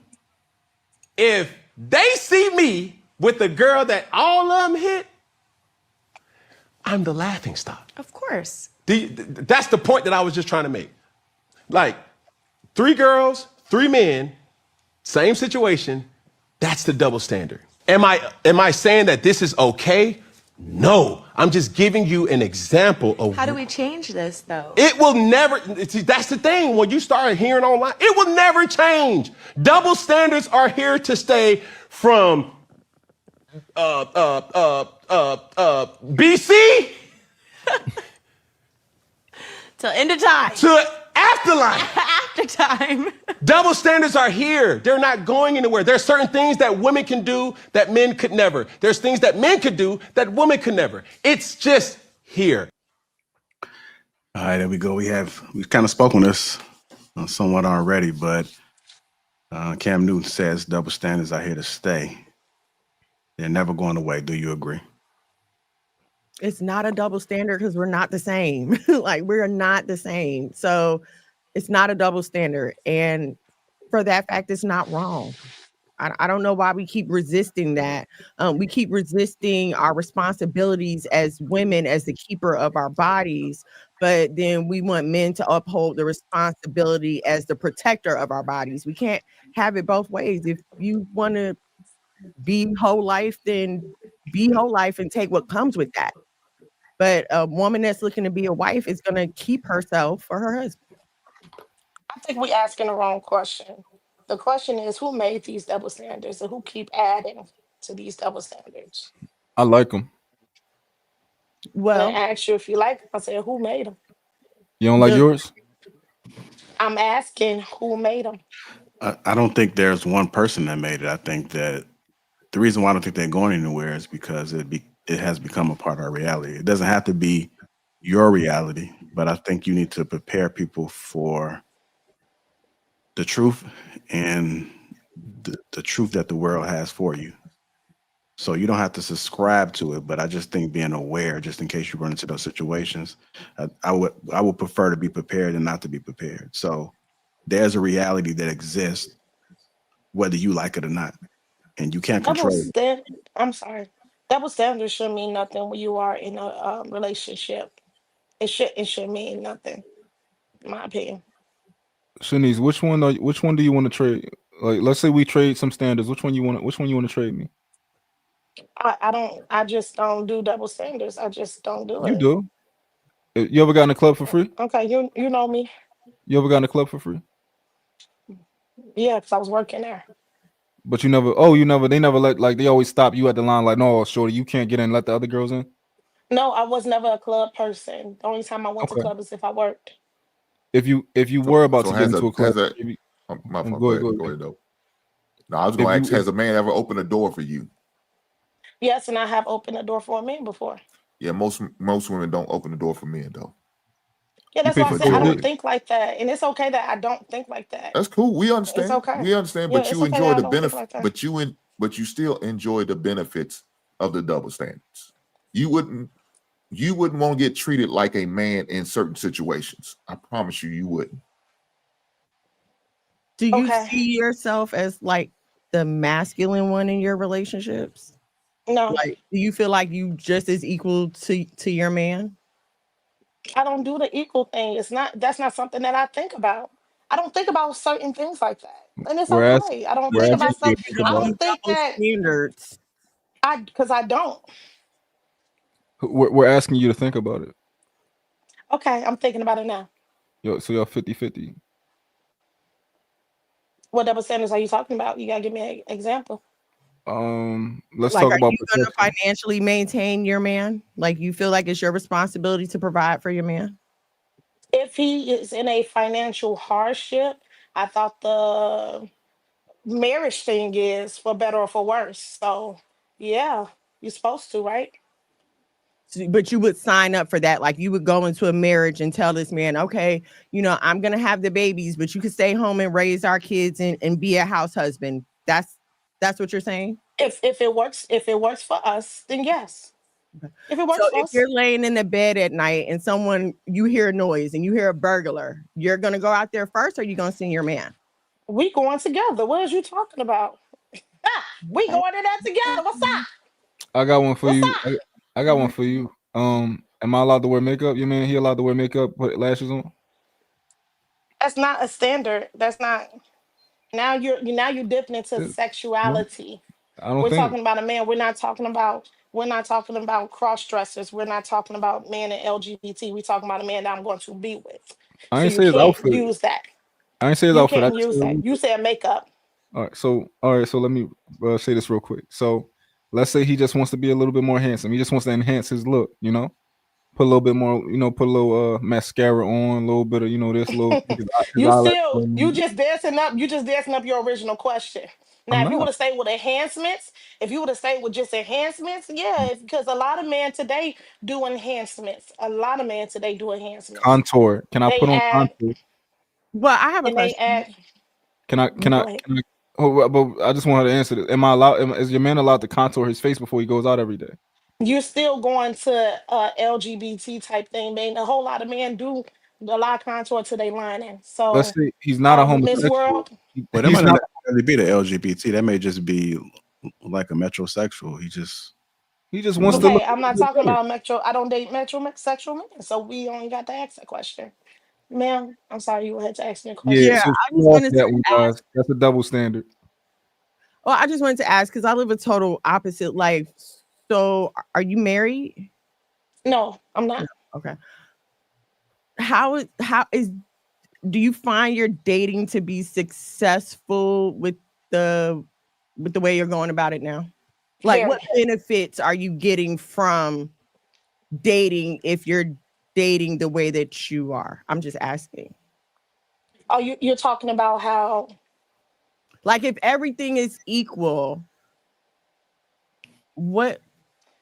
If they see me with the girl that all of them hit, I'm the laughing stock. Of course. That's the point that I was just trying to make. Like, 3 girls, 3 men, same situation, that's the double standard. Am I saying that this is okay? No, I'm just giving you an example of How do we change this though? it will never, see, that's the thing. When you start hearing online, it will never change. Double standards are here to stay from BC Till end of time. to afterlife. After time. Double standards are here. They're not going anywhere. There's certain things that women can do that men could never. There's things that men could do that women could never. It's just here. All right, there we go. We've kind of spoken this somewhat already, but Cam Newton says double standards are here to stay. They're never going away. Do you agree? It's not a double standard because we're not the same. Like, we're not the same. So it's not a double standard. And for that fact, it's not wrong. I don't know why we keep resisting that. We keep resisting our responsibilities as women, as the keeper of our bodies, but then we want men to uphold the responsibility as the protector of our bodies. We can't have it both ways. If you want to be whole life, then be whole life and take what comes with that. But a woman that's looking to be a wife is going to keep herself for her husband. I think we asking the wrong question. The question is, who made these double standards and who keep adding to these double standards? I like them. When I Well, asked you if you like them, I said, who made them? You don't like The- yours? I'm asking who made them. I don't think there's one person that made it. I think that the reason why I don't think they're going anywhere is because it has become a part of our reality. It doesn't have to be your reality, but I think you need to prepare people for the truth and the truth that the world has for you. So you don't have to subscribe to it, but I just think being aware, just in case you run into those situations, I would prefer to be prepared than not to be prepared. So there's a reality that exists, whether you like it or not, and you can't Double control it. stand. I'm sorry. Double standards should mean nothing when you are in a relationship. It should mean nothing, in my opinion. Shanice, which one do you want to trade? Like, let's say we trade some standards. Which one you want to trade me? I just don't do double standards. I just don't do You it. do. You ever got in a club for free? Okay, you know me. You ever got in a club for free? Yeah, because I was working there. But they never let, like, they always stop you at the line, like, no, shorty, you can't get in, let the other girls in. No, I was never a club person. The only time I went to Okay. club is if I worked. If you So were about so to get into a club, has a maybe, my fault. go Go ahead, ahead. go Go ahead. ahead though. No, I was If gonna you ask, if has a man ever opened a door for you? Yes, and I have opened the door for a man before. Yeah, most women don't open the door for men though. Yeah, you that's pay why I for said I don't Majority. think like that. And it's okay that I don't think like that. That's cool. We It's understand. okay. We understand, Yeah, but it's you okay enjoy that I the don't think benefit, like that. but you still enjoy the benefits of the double standards. You wouldn't want to get treated like a man in certain situations. I promise you, you wouldn't. Do you Okay. see yourself as like the masculine one in your relationships? No, Like, do you feel like you just as equal to your man? I don't do the equal thing. That's not something that I think about. I don't think about certain things like that. And it's we're asking okay. I don't we're think It's asking about just you stuff. to you think I don't about do it. don't think double that standards. because I don't. We're asking you to think about it. Okay, I'm thinking about it now. Yo, so y'all 50-50. What double standards are you talking about? You gotta give me an example. Let's Like, talk are about you gonna protection. financially maintain your man? Like, you feel like it's your responsibility to provide for your man? If he is in a financial hardship, I thought the marriage thing is for better or for worse. So yeah, you're supposed to, right? But you would sign up for that. Like, you would go into a marriage and tell this man, okay, I'm gonna have the babies, but you can stay home and raise our kids and be a house husband. That's what you're saying? If it works for us, then yes. Okay. If it So works for if us, you're laying in the bed at night and you hear a noise and you hear a burglar, you're gonna go out there first, or you gonna send your man? we going together. What is you talking about? We Okay. going in that together. What's up? I got one for What's you. up? I got one for you. Am I allowed to wear makeup? Your man, he allowed to wear makeup, put lashes on? That's not a standard. That's not. Now you're dipping into No, sexuality. I don't We're think. talking about a man. We're not talking about cross dressers. We're not talking about man and LGBT. We're talking about a man that I'm going to be with. I So ain't you say his can't outfit. use that. I ain't say his You outfit. I can't just use said that. You said makeup. all right. So let me say this real quick. So let's say he just wants to be a little bit more handsome. He just wants to enhance his look. Put a little bit more. Put a little mascara on, a little bit of this, little his You eyelash. still you just dancing up your original question. I'm Now, if you would not have stayed with enhancements, if you would have stayed with just enhancements, yeah, because a lot of men today do enhancements. A lot of men today do enhancements. contour. Can I They put on add contour? Well, I have a and they question. add. Can I? Can I? Go ahead. Can I? Oh, but I just want her to answer this. Am I allowed? Is your man allowed to contour his face before he goes out every day? You're still going to LGBT type thing, man. A whole lot of men do a lot of contour to their lining. Let's So, say he's not a Miss homosexual. World, Well, that He's might not not. necessarily be the LGBT. That may just be like a metrosexual. He just You wants know, to look okay, a I'm little not bit talking better. about metro. I don't date metrosexual men, so we only got to ask that question. Ma'am, I'm sorry you had to ask me a Yeah. question. Yeah, So I screw just off wanted to that one, guys. That's a double standard. well, I just wanted to ask because I live a total opposite life. So are you married? No, I'm not. No. Okay. How is do you find your dating to be successful with the way you're going about it now? Like, what Very. benefits are you getting from dating if you're dating the way that you are? I'm just asking. Oh, you're talking about how Like, if everything is equal, what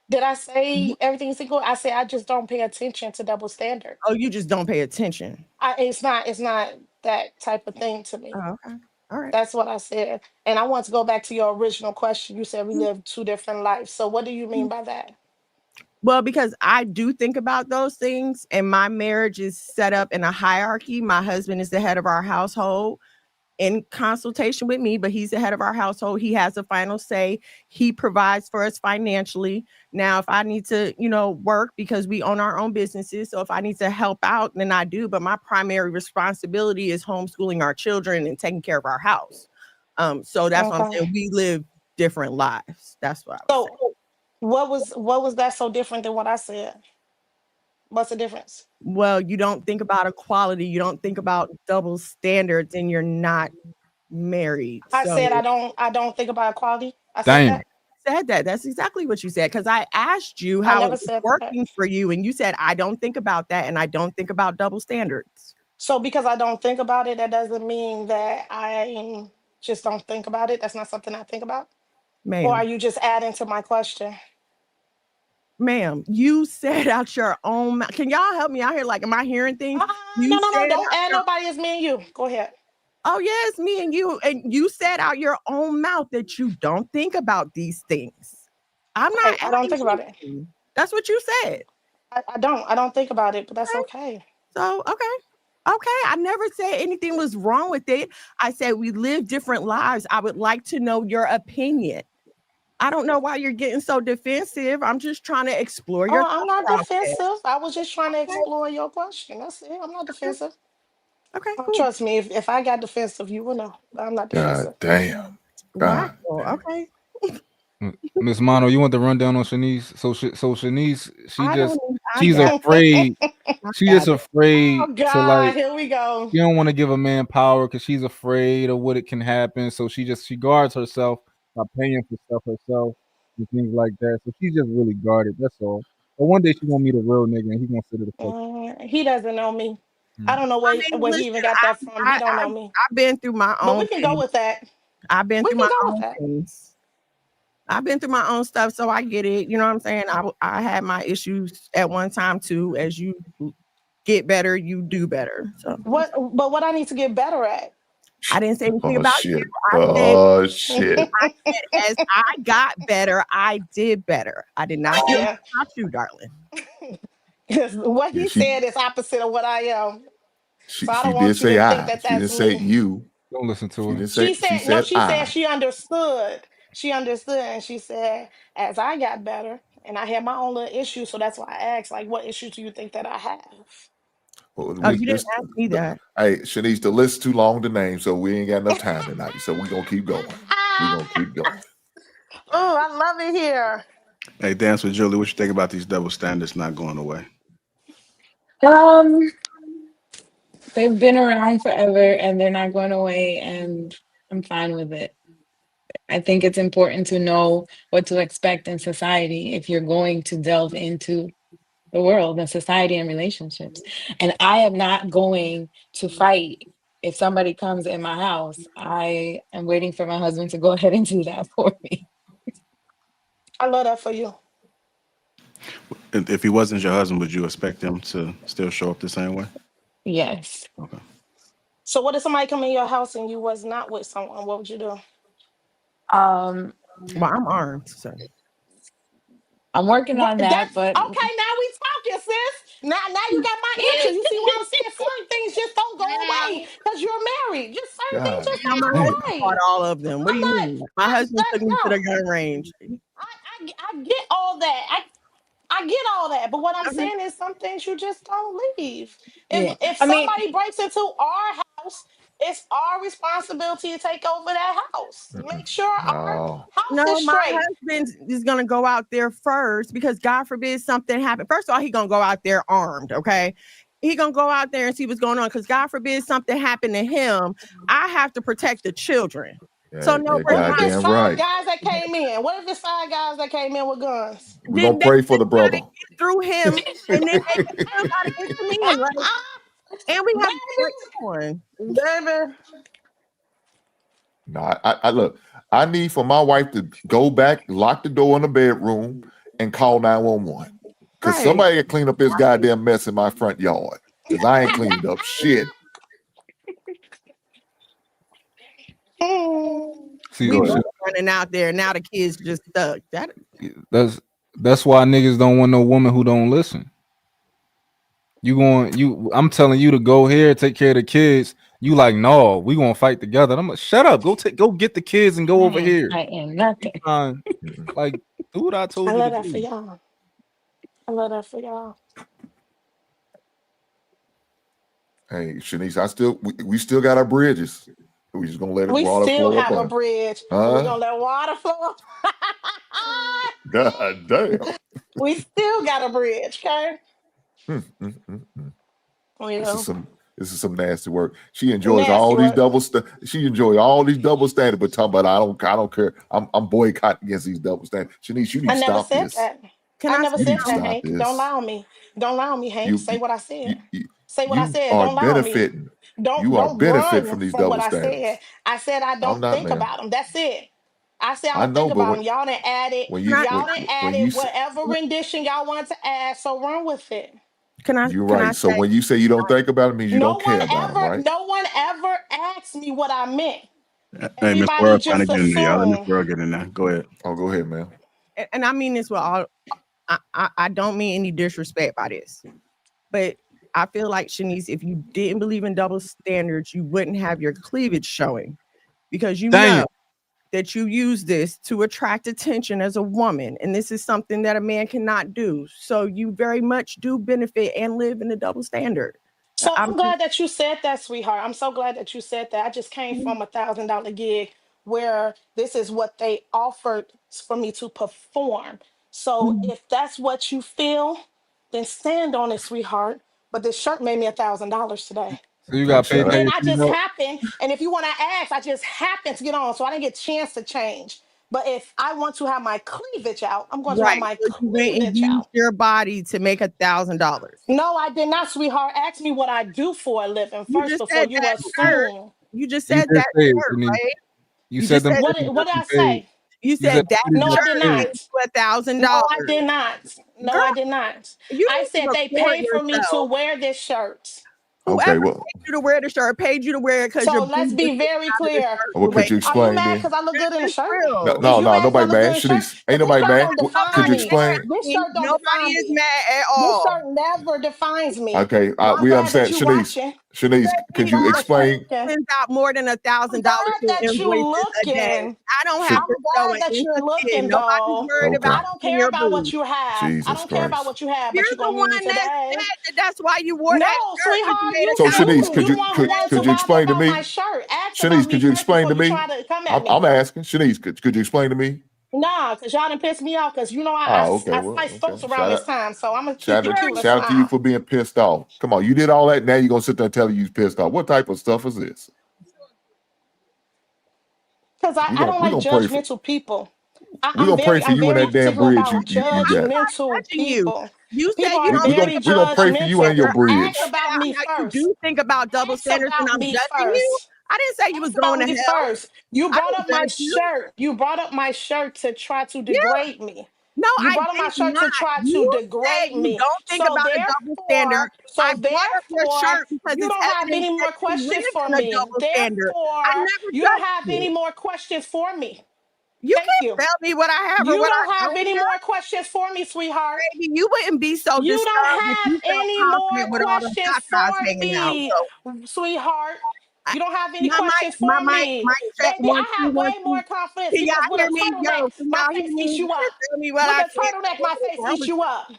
did I say everything's equal? I say I just don't pay attention to double standards. oh, you just don't pay attention. It's not that type of thing to me. Oh, okay. All right. That's what I said. And I want to go back to your original question. You said we live two different lives. So what do you mean by that? Well, because I do think about those things, and my marriage is set up in a hierarchy. My husband is the head of our household in consultation with me, but he's the head of our household. He has the final say. He provides for us financially. Now, if I need to, work because we own our own businesses. So if I need to help out, then I do. But my primary responsibility is homeschooling our children and taking care of our house. So that's what I'm Okay. saying. We live different lives. That's what I was saying. So what was that so different than what I said? What's the difference? Well, you don't think about equality, you don't think about double standards, and you're not married. I So said I don't think about equality. I said Damn. that. said that. That's exactly what you said. Because I asked you I how it never was said that. working for you, and you said I don't think about that, and I don't think about double standards. So because I don't think about it, that doesn't mean that I just don't think about it. That's not something I think about. Or are Ma'am, you just adding to my question? ma'am, you said out your own mouth. Can y'all help me out here? Like, am I hearing things? You No. said Don't out add your nobody. It's me and you. Go ahead. oh yes, me and you said out your own mouth that you don't think about these things. I'm not Right. I don't adding think about it. to. That's what you said. I don't. I don't think about it, but that's Okay. okay. So okay. I never said anything was wrong with it. I said we live different lives. I would like to know your opinion. I don't know why you're getting so defensive. I'm just trying to explore your Oh, I'm thought not process. defensive. I was just trying to Okay. explore your question. That's it. I'm not defensive. Okay, Oh, cool. trust me, if I got defensive, you will know. But I'm not God defensive. damn. Wow. God damn. Okay. Miss Mono, you want the rundown on Shanice? So Shanice, I don't need I she's got afraid. I She got just it. afraid Oh to God, like. here we go. She don't want to give a man power because she's afraid of what it can happen. So she guards herself by paying for stuff herself and things like that. So she's just really guarded. That's all. But one day she gonna meet a real nigga and he gonna sit at the fuck. He doesn't know me. I don't know I mean, where he listen, even got that from. He don't know me. I've been through my But we own can go things. with that. I've been We through can my go with own that. things. I've been through my own stuff, so I get it. You know what I'm saying? I had my issues at one time too. As you get better, you do better. So What I need to get better at? I didn't say anything Oh about you. shit. I said Oh shit. as I got better, I did better. I did not say anything Yeah. about you, darling. 'Cause what Yeah, he said is opposite of what I am. So I she don't did want you say to think I. that She that's didn't say me. you. Don't listen to She her. didn't say she No, said she said I. she understood. She understood and she said, as I got better and I had my own little issues, so that's why I asked, like, what issues do you think that I have? Well, Oh, we you didn't this ask me that. hey Shanice, the list too long to name, so we ain't got enough time tonight. So we're gonna keep going. We're gonna keep going. Oh, I love it here. Hey, Dance with Julie, what you think about these double standards not going away? Um, they've been around forever and they're not going away, and I'm fine with it. I think it's important to know what to expect in society if you're going to delve into the world and society and relationships. And I am not going to fight if somebody comes in my house. I am waiting for my husband to go ahead and do that for me. I love that for you. If he wasn't your husband, would you expect him to still show up the same way? Yes. Okay. So what if somebody come in your house and you was not with someone? What would you do? Um, Well, I'm armed, so I'm working What on that, that's but okay. Now we talking, sis. Now you got my interest. You see what I'm saying? Certain things just don't go away because you're married. Just certain things God just now don't my go damn. husband fought away. all of them. What do I'm you not. mean? My husband took me to No. the gun range. I get all that. I get all that. But what I'm Okay. saying is some things you just don't leave. yeah. If I mean, somebody breaks into our house, it's our responsibility to take over that house. Mm-mm. Make sure our No. house No, is my straight. husband is gonna go out there first because God forbid something happen. First of all, he gonna go out there armed. Okay, he gonna go out there and see what's going on because God forbid something happened to him. I have to protect the children. So Yeah, no, yeah, we're What if not. it's goddamn five right. guys that came in? What if it's five guys that came in with guns? We're gonna Then they pray for the just gotta brother. get through him, and then they still gotta get to me. And like, and we have like, Baby, come on. baby. No, I look, I need for my wife to go back, lock the door in the bedroom, and call 911. Because Right. somebody can clean up this goddamn mess in my front yard. Because I ain't cleaned up shit. See, We Go both ahead. running out there. Now the kids just stuck. That that's that's why niggas don't want no woman who don't listen. I'm telling you to go here, take care of the kids. You like, no, we gonna fight together. I'm like, shut up, go get the kids and go over here. I am nothing. Mm-mm. Like, do what I I told you to love that for do. y'all. I love that for y'all. Hey, Shanice, we still got our bridges. We just gonna let it We water still flow up have a on. bridge and we're Huh? gonna let water flow. God damn. We still got a bridge, okay? Mm, mm, mm, mm. We This is do. some This is some nasty work. She enjoys Nasty all these work. she enjoys all these double standards, but talking about I don't care. I'm boycotting against these double standards. Shanice, you need I to never stop said this. that. Can I I never You say need said to that, something? stop Hank. Don't this. lie on me. Don't lie on me, Hank. You Say what I said. you you, Say what I you said. are Don't lie on me. benefiting. Don't You are don't benefiting run from these from what double I said. standards. I said I I'm don't not, think ma'am. about them. That's it. I said I I don't think know, but about them. Y'all done added. Can I Y'all done when you added say whatever rendition y'all wanted to add. So run with it. you're can I right. So say when you say you don't think about it, means you don't care about them, right? No one ever asked me what I meant. Hey, Miss Everybody World trying to just get in there. Y'all let Miss assumed. World get in there. Go ahead. Oh, go ahead, man. and I mean this with all I don't mean any disrespect by this, but I feel like Shanice, if you didn't believe in double standards, you wouldn't have your cleavage showing because you Dang know it. that you use this to attract attention as a woman, and this is something that a man cannot do. So you very much do benefit and live in a double standard. So I'm I'm glad that you said that, sweetheart. I'm so glad that you said that. I just came from $1,000 gig where this is what they offered for me to perform. So if that's what you feel, then stand on it, sweetheart. But this shirt made me $1,000 today. So you Okay, got paid shout And by out. then your I just female. happened, and if you want to ask, I just happened to get on, so I didn't get a chance to change. But if I want to have my cleavage out, I'm going to have right. my So you went and cleavage used out. your body to make $1,000. No, I did not, sweetheart. Ask me what I do for a living You first just before said you that shirt. assume. You just You said just that said, shirt, Denise. right? You You said just them said shit What did deserve I to be paid. say? you You said said them that shit No, I deserve did to be shirt paid. made not. you $1,000. No, I did not. No, Girl, I did not. you I need to said they record paid for me to yourself. wear this shirt. Okay, Whoever well, paid you to wear the shirt paid you to wear it because your So let's boobs are be sticking very out of the clear. shirt well, the way could you Are you explain mad then? because I look this good in a is shirt? No, real. Is no, you no, mad because I nobody look good mad. in a shirt? Shanice, ain't Because this nobody shirt mad. don't Could define you Nobody is me. explain? mad. This shirt don't Nobody define is me. mad at This all. shirt never defines me. Okay, But I'm we glad that understand. you Shanice, watching. Shanice, I'm could Baby, you glad my that you're explain? sister looking. sends out more than I'm $1,000 glad in that you invoices a day. looking. I don't Sh- have I'm to show glad an that inch you're of skin. looking Nobody's though. worried okay, about I don't seeing care your about what boobs. you have. I Jesus don't care about Christ. what you have, You're but you're the gonna meet me one that today. said that that's why you wore No, that shirt because you sweetheart, made So Shanice, you could the you one who wanted to could you bother explain to about my me? shirt. Ask about Shanice, me could you first explain before to you me? try to come at I'm me. asking. Shanice, could you explain to me? Nah, cause y'all done pissed me off. Cause you know Oh, okay. I Well, spice folks okay. around this time, so I'm gonna keep Shout it out, cute and shout out to you smile. for being pissed off. Come on, you did all that. Now you're gonna sit there and tell you pissed off. What type of stuff is this? Cause I don't We like gonna pray for judgmental people. I'm you and I'm that damn particular bridge about I'm not judgmental judging you. people. You People said you are don't think very we gonna about pray double for you and judgmental. your standard. I Ask bridge. pointed about out me how you first. do think about double Ask standards and about I'm me judging you. first. I didn't say you was Ask going about to me hell. first. You I brought didn't up my judge you. shirt. You brought up my shirt to try to Yeah. degrade me. No, You I brought up my did shirt to not. try to You said degrade you me. don't think about a double standard. I brought up your shirt because You it's don't have evidence any that more you questions live for in a me. double standard. I never You don't judged have you. any more questions for me. You Thank can't you. tell me what I have or You what don't I have don't any have. more questions for me, sweetheart. Baby, you wouldn't be so You don't disturbed if have you felt any more confident with all them questions for tatas hanging out. me, So sweetheart. I, You don't have any questions my for me. mic check Baby, one I two have one way two. more confidence Can because y'all with a hear me? turtleneck, Yo, can my y'all hear face me? eats you up. Just tell me what With I a can't turtleneck, my face do. eats you up.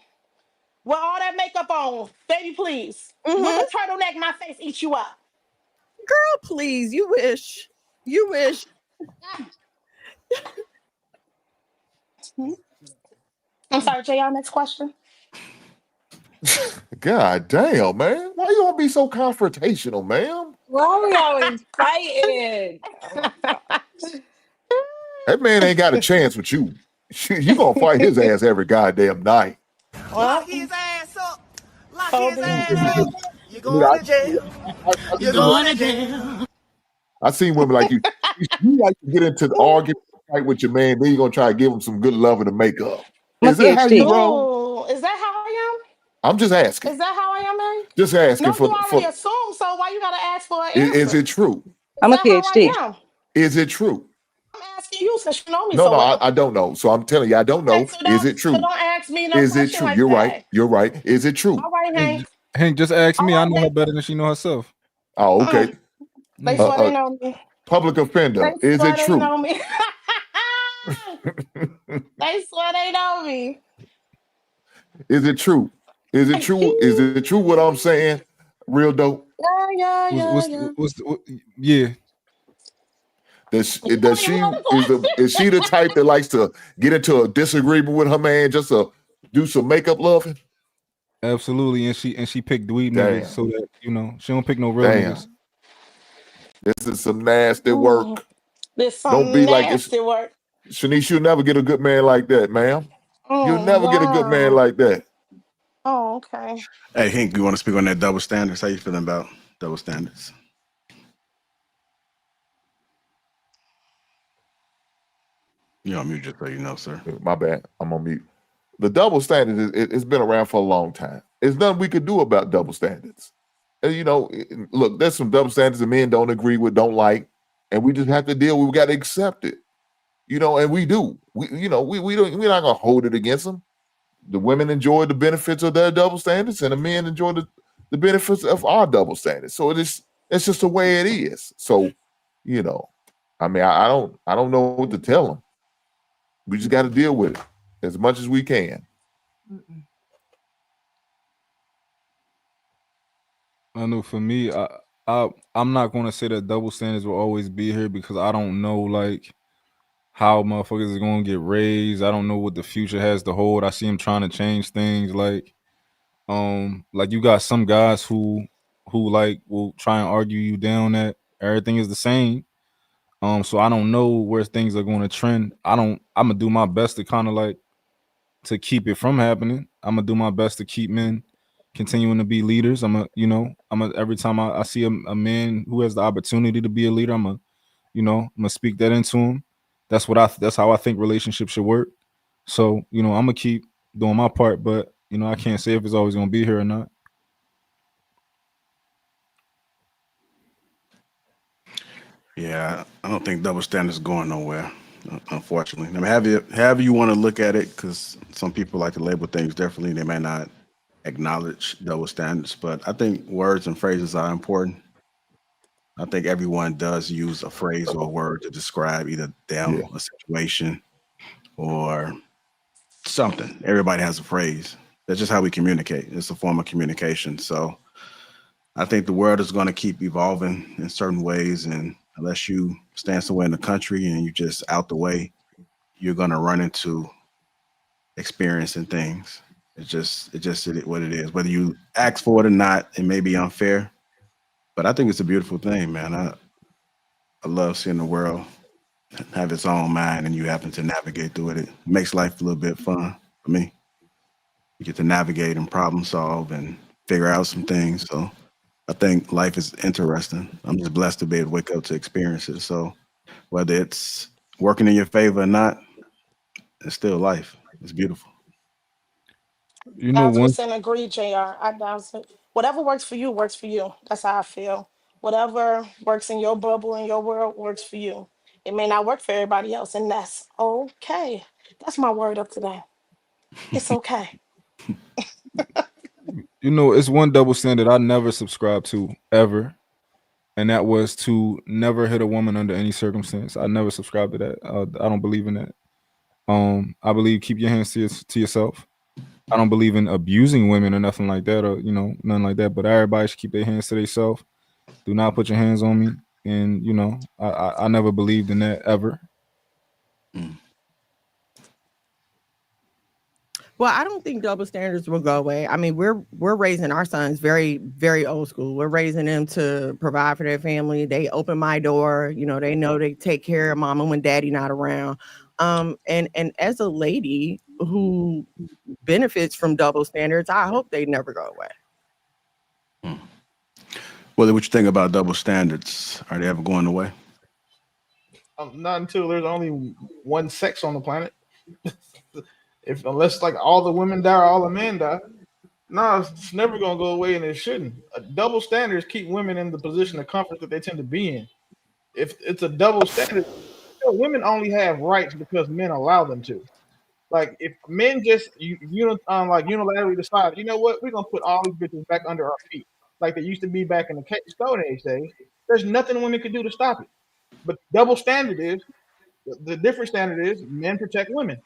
With all that makeup on, baby, please. With Mm-hmm. a turtleneck, my face eats you up. Girl, please. You wish. You wish. I'm sorry, JR, next question. God damn, man. Why you gonna be so confrontational, ma'am? Why are we always fighting? Oh, That man ain't got a chance with you. You gonna fight his ass every goddamn night. Well, Lock his ass up. Lock so his be it. ass up. You're Nigga, going to jail. I You're see going to jail. I seen women like you. You like to get into the argument fight with your man, then you're gonna try to give him some good loving to make up. I'm a Is that how you PhD. roll? Ooh, is that how I I'm just am? asking. Is that how I am, man? Just asking No, you for already assumed, so why you gotta ask for an is answer? it true? Is I'm a that how PhD. I am? Is it true? I'm asking you since you know me No, so no, well. I don't know. So I'm telling you, I don't Okay, know. Is it so true? don't ask me no Is it question true? like You're right. that. You're right. Is it true? All right, Hank, Hank. Hank, just ask All me. I right, know her Hank. better than she know herself. Oh, okay. They Mm. swear they know me. Public offender. They Is swear it they true? know me. They swear they know me. Is it true? Is it true? Is it true what I'm saying? Real dope. Yeah, yeah, yeah, What's yeah. yeah? You Does don't even she know the is she the type that likes to get into a disagreement with her man just to do some makeup loving? Absolutely, and she picked dweeb niggas Damn. so that she don't pick no real niggas. Damn. This is some nasty Mm, work. there's Don't some be like it's nasty work. Shanice, you'll never get a good man like that, ma'am. You'll Oh never get a good man wow. like that. Oh, okay. Hey, Hank, you want to speak on that double standards? How you feeling about double standards? You're on mute, just so you know, sir. My bad. I'm on mute. The double standard it's been around for a long time. There's nothing we could do about double standards. And, look, there's some double standards that men don't agree with, don't like, and we just have to deal with. We got to accept it. And we do. We're not gonna hold it against them. The women enjoy the benefits of their double standards, and the men enjoy the benefits of our double standards. So it's just the way it is. So, I mean, I don't know what to tell them. We just got to deal with it as much as we can. I know for me, I'm not gonna say that double standards will always be here because I don't know like how motherfuckers is gonna get raised. I don't know what the future has to hold. I see them trying to change things like you got some guys who like will try and argue you down that everything is the same. So I don't know where things are going to trend. I'm gonna do my best to kind of like to keep it from happening. I'm gonna do my best to keep men continuing to be leaders. Every time I see a man who has the opportunity to be a leader, I'm gonna speak that into him. That's how I think relationships should work. So, I'm gonna keep doing my part, but I can't say if it's always gonna be here or not. Yeah, I don't think double standards going nowhere, unfortunately. I mean, however you want to look at it, because some people like to label things differently. They may not acknowledge double standards, but I think words and phrases are important. I think everyone does use a phrase or a word to describe either Yeah. them, a situation, or something. Everybody has a phrase. That's just how we communicate. It's a form of communication. So I think the world is going to keep evolving in certain ways, and unless you stand somewhere in the country and you just out the way, you're going to run into experiencing things. What it is. Whether you ask for it or not, it may be unfair, but I think it's a beautiful thing, man. I love seeing the world have its own mind, and you happen to navigate through it. It makes life a little bit fun for me. You get to navigate and problem solve and figure out some things. So I think life is interesting. I'm just blessed to be able to wake up to experience it. So whether it's working in your favor or not, it's still life. It's beautiful. One 1,000% agree, JR. Whatever works for you works for you. That's how I feel. Whatever works in your bubble in your world works for you. It may not work for everybody else, and that's okay. That's my word of today. It's okay. it's one double standard I never subscribed to ever, and that was to never hit a woman under any circumstance. I never subscribed to that. I don't believe in that. I believe keep your hands to yourself. I don't believe in abusing women or nothing like that, or nothing like that. But everybody should keep their hands to themselves. Do not put your hands on me. And I never believed in that ever. Mm. Well, I don't think double standards will go away. I mean, we're raising our sons very, very old school. We're raising them to provide for their family. They open my door. They know they take care of mama when daddy not around. And as a lady who benefits from double standards, I hope they never go away. Well, what you think about double standards? Are they ever going away? Not until there's only one sex on the planet. Unless like all the women die, or all the men die. No, it's never gonna go away, and it shouldn't. Double standards keep women in the position of comfort that they tend to be in. If it's a double standard, women only have rights because men allow them to. Like if men just like unilaterally decide, you know what, we're gonna put all these bitches back under our feet, like they used to be back in the Stone Age days. There's nothing women can do to stop it. But double standard is the different standard is men protect women.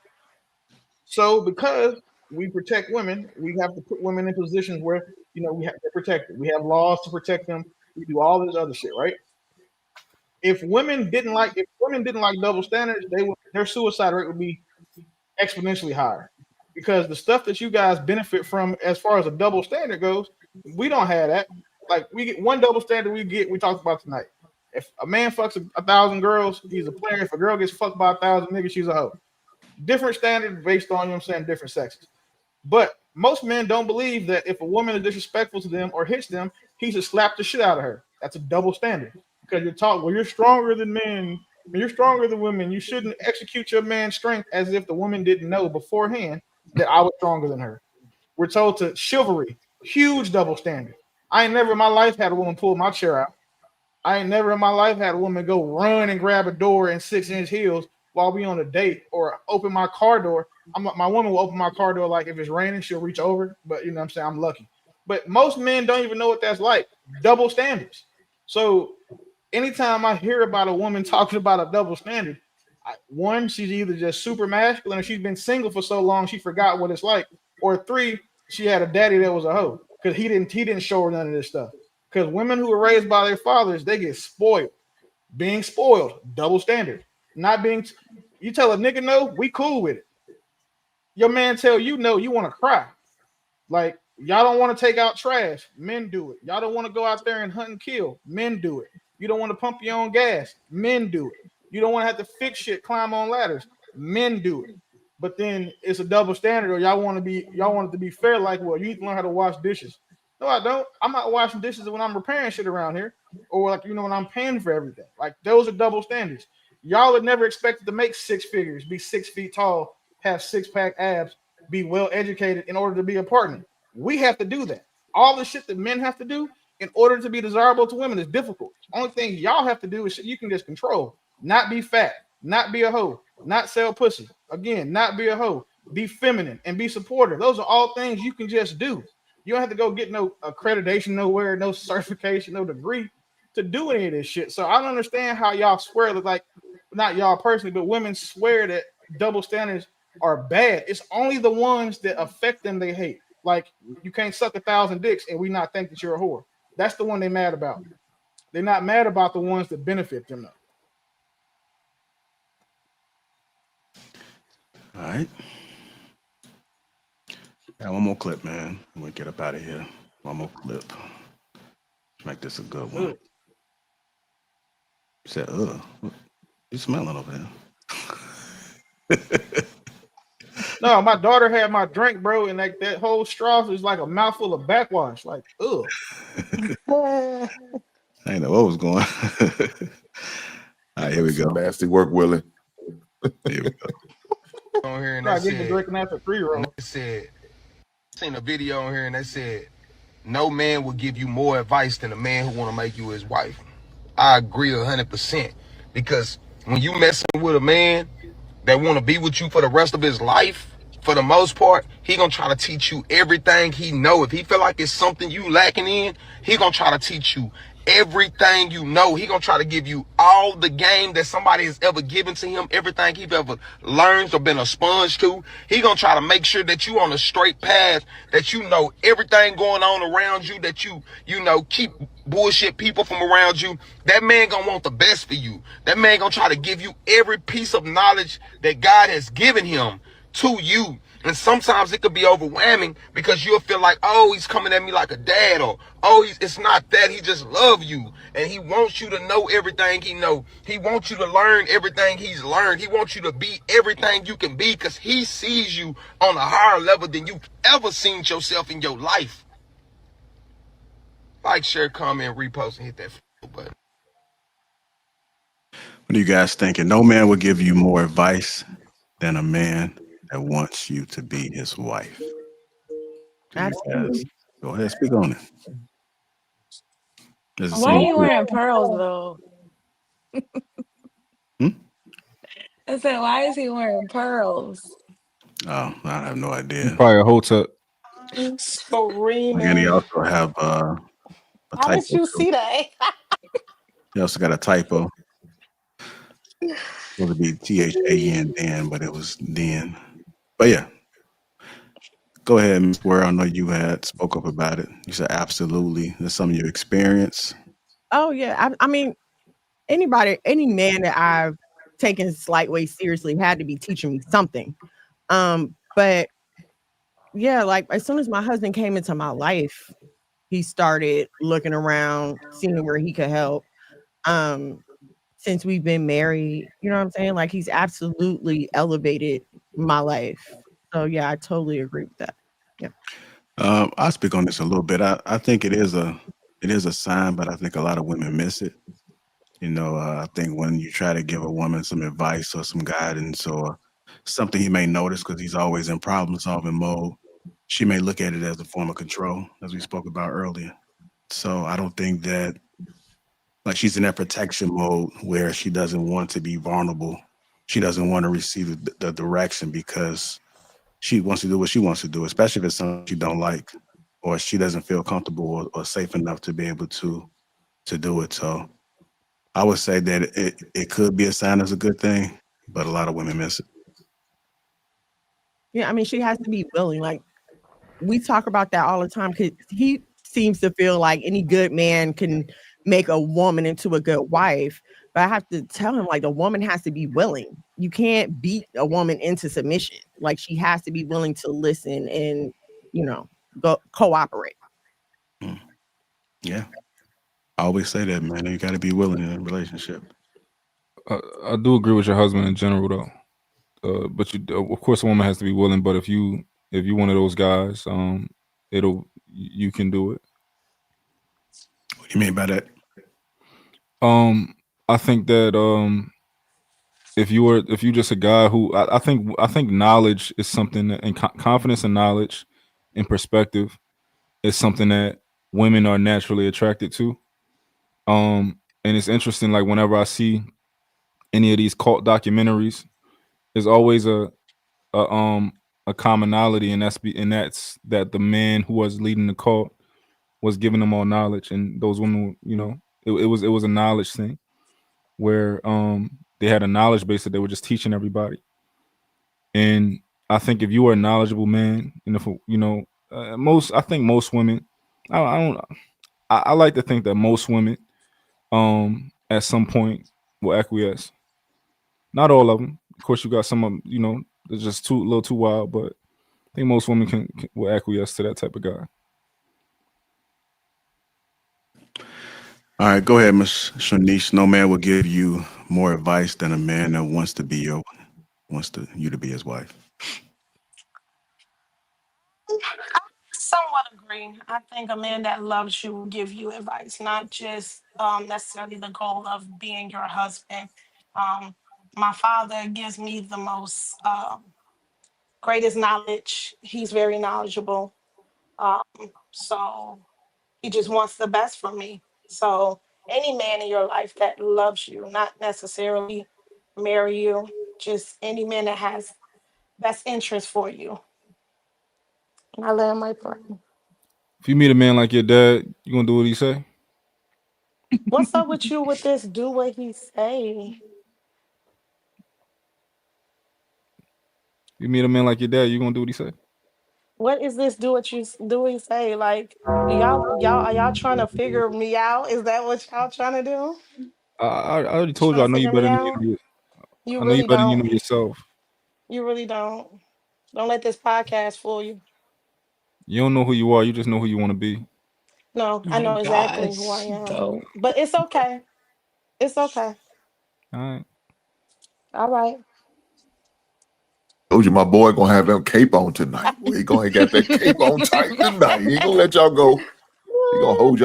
So because we protect women, we have to put women in positions where we have to protect them. We have laws to protect them. We do all this other shit, right? If women didn't like double standards, their suicide rate would be exponentially higher because the stuff that you guys benefit from as far as a double standard goes, we don't have that. Like we get one double standard we talked about tonight. If a man fucks 1,000 girls, he's a player. If a girl gets fucked by 1,000 niggas, she's a hoe. Different standard based on, you know what I'm saying, different sexes. But most men don't believe that if a woman is disrespectful to them or hits them, he should slap the shit out of her. That's a double standard. Because you're taught, well, you're stronger than men, you're stronger than women. You shouldn't execute your man's strength as if the woman didn't know beforehand that I was stronger than her. We're told to chivalry, huge double standard. I ain't never in my life had a woman pull my chair out. I ain't never in my life had a woman go run and grab a door in 6-inch heels while we on a date, or open my car door. My woman will open my car door, like if it's raining, she'll reach over. But you know what I'm saying, I'm lucky. But most men don't even know what that's like. Double standards. So anytime I hear about a woman talking about a double standard, one, she's either just super masculine or she's been single for so long she forgot what it's like, or three, she had a daddy that was a hoe because he didn't show her none of this stuff. Because women who were raised by their fathers, they get spoiled. Being spoiled, double standard. Not being, you tell a nigga no, we cool with it. Your man tell you no, you want to cry. Like, y'all don't want to take out trash, men do it. Y'all don't want to go out there and hunt and kill, men do it. You don't want to pump your own gas, men do it. You don't want to have to fix shit, climb on ladders, men do it. But then it's a double standard, or y'all want it to be fair, like, well, you need to learn how to wash dishes. No, I don't. I'm not washing dishes when I'm repairing shit around here, or like, when I'm paying for everything. Like, those are double standards. Y'all are never expected to make six figures, be 6 feet tall, have six-pack abs, be well educated in order to be a partner. We have to do that. All the shit that men have to do in order to be desirable to women is difficult. Only thing y'all have to do is shit you can just control. Not be fat, not be a hoe, not sell pussy. Again, not be a hoe. Be feminine and be supportive. Those are all things you can just do. You don't have to go get no accreditation nowhere, no certification, no degree to do any of this shit. So I don't understand how y'all swear that, like, not y'all personally, but women swear that double standards are bad. It's only the ones that affect them they hate. Like, you can't suck 1,000 dicks and we not think that you're a whore. That's the one they mad about. They're not mad about the ones that benefit them though. All right. Got one more clip, man. We'll get up out of here. One more clip. Let's make this a good one. You said, what you smelling over there? No, my daughter had my drink, bro, and like that whole straw is like a mouthful of backwash. Like, ugh. I didn't know what was going on. All right, here we go. Nasty work, Willie. Here we go. On here and I they get the drinking after 3-year-old. They said, seen a video on here and they said, no man will give you more advice than a man who want to make you his wife. I agree 100%, because when you messing with a man that want to be with you for the rest of his life, for the most part, he gonna try to teach you everything he know. If he feel like it's something you lacking in, he gonna try to teach you everything you know. He gonna try to give you all the game that somebody has ever given to him, everything he's ever learned or been a sponge to. He gonna try to make sure that you on a straight path, that you know everything going on around you, that you know, keep bullshit people from around you. That man gonna want the best for you. That man gonna try to give you every piece of knowledge that God has given him to you. And sometimes it could be overwhelming because you'll feel like, oh, he's coming at me like a dad, or oh, it's not that, he just loves you and he wants you to know everything he know. He wants you to learn everything he's learned. He wants you to be everything you can be because he sees you on a higher level than you've ever seen yourself in your life. Like, share, comment, repost, and hit that button. What are you guys thinking? No man will give you more advice than a man that wants you to be his wife. Absolutely. Go ahead, speak on it. Why are you wearing pearls though? I said, why is he wearing pearls? Oh, I have no idea. Probably a hotep. Screaming. Again, he also have a typo. How did you see that? He also got a typo. It would be THAN Dan, but it was Den. But yeah. Go ahead, Ms. Ware. I know you had spoke up about it. You said absolutely. That's some of your experience. Oh yeah. I mean, any man that I've taken slight way seriously had to be teaching me something. But Yeah, like as soon as my husband came into my life, he started looking around, seeing where he could help. Um, since we've been married, you know what I'm saying? Like he's absolutely elevated my life. So yeah, I totally agree with that. Yeah. I'll speak on this a little bit. I think it is a sign, but I think a lot of women miss it. I think when you try to give a woman some advice or some guidance or something he may notice because he's always in problem solving mode, she may look at it as a form of control, as we spoke about earlier. So I don't think that like she's in that protection mode where she doesn't want to be vulnerable. She doesn't want to receive the direction because she wants to do what she wants to do, especially if it's something she don't like or she doesn't feel comfortable or safe enough to be able to do it. So I would say that it could be a sign as a good thing, but a lot of women miss it. Yeah, I mean, she has to be willing. Like we talk about that all the time because he seems to feel like any good man can make a woman into a good wife. But I have to tell him like the woman has to be willing. You can't beat a woman into submission. Like she has to be willing to listen and you know go cooperate. Mm. Yeah. I always say that, man. You got to be willing in a relationship. I do agree with your husband in general, though. But of course, a woman has to be willing. But if you one of those guys, you can do it. What do you mean by that? I think that if you just a guy who I think knowledge is something that, and confidence and knowledge and perspective is something that women are naturally attracted to. And it's interesting, like whenever I see any of these cult documentaries, there's always a a commonality, and that's that the man who was leading the cult was giving them all knowledge, and those women, it was a knowledge thing where they had a knowledge base that they were just teaching everybody. And I think if you are a knowledgeable man, and if I think most women, I don't, I like to think that most women, at some point will acquiesce. Not all of them, of course. You got some of them, they're just a little too wild, but I think most women will acquiesce to that type of guy. All right, go ahead, Miss Shanice. No man will give you more advice than a man that you to be his wife. I somewhat agree. I think a man that loves you will give you advice, not just necessarily the goal of being your husband. Um, my father gives me the most greatest knowledge. He's very knowledgeable. Um, so he just wants the best for me. So any man in your life that loves you, not necessarily marry you, just any man that has best interest for you. And I land my plane. If you meet a man like your dad, you gonna do what he say? What's up with you with this? Do what he say. You meet a man like your dad, you gonna do what he say? What is this? Do what do what he say? Like y'all are y'all trying to figure me out? Is that what y'all trying to do? I already told you. Trying I to know you figure me better than out? You I know you really better than you don't. know yourself. You really don't. Don't let this podcast fool you. You don't know who you are. You just know who you want to be. No, Oh I my know exactly who I gosh, am. dope. But it's okay. It's okay. All right. All right. Told you my boy gonna have that cape on tonight. Well, he gonna got that cape on tight tonight. He ain't gonna let y'all go. He gonna hold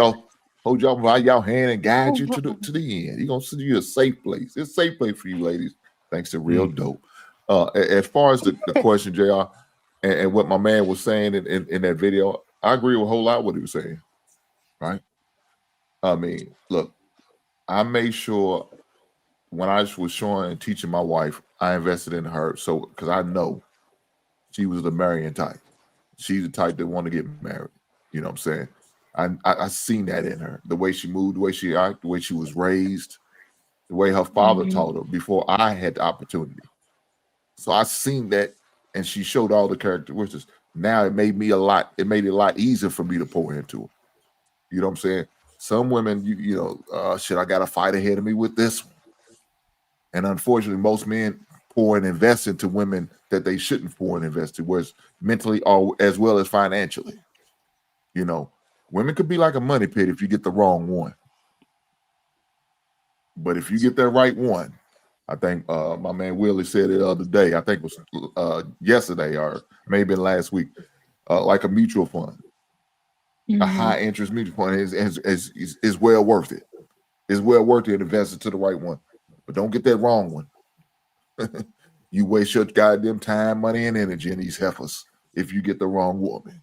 y'all by y'all hand and guide you to the end. He gonna send you a safe place. It's a safe place for you ladies, thanks to Real Dope. As far as the question, JR, and what my man was saying in that video, I agree with a whole lot what he was saying. Right? I mean, look, I made sure when I was showing and teaching my wife, I invested in her so because I know she was the marrying type. She's the type that want to get married. You know what I'm saying? I seen that in her. The way she moved, the way she acted, the way she was raised, the way her father Mhm. taught her before I had the opportunity. So I seen that, and she showed all the characteristics. Now it made it a lot easier for me to pour into her. You know what I'm saying? Some women, shit, I got a fight ahead of me with this one. And unfortunately, most men pour and invest into women that they shouldn't pour and invest in, whereas mentally or as well as financially. You know, women could be like a money pit if you get the wrong one. But if you get that right one, I think my man Willie said it the other day. I think it was yesterday or maybe last week, like a mutual fund, a high interest mutual fund is well worth it. It's well worth it to invest into the right one. But don't get that wrong one. You waste your goddamn time, money, and energy in these heifers if you get the wrong woman.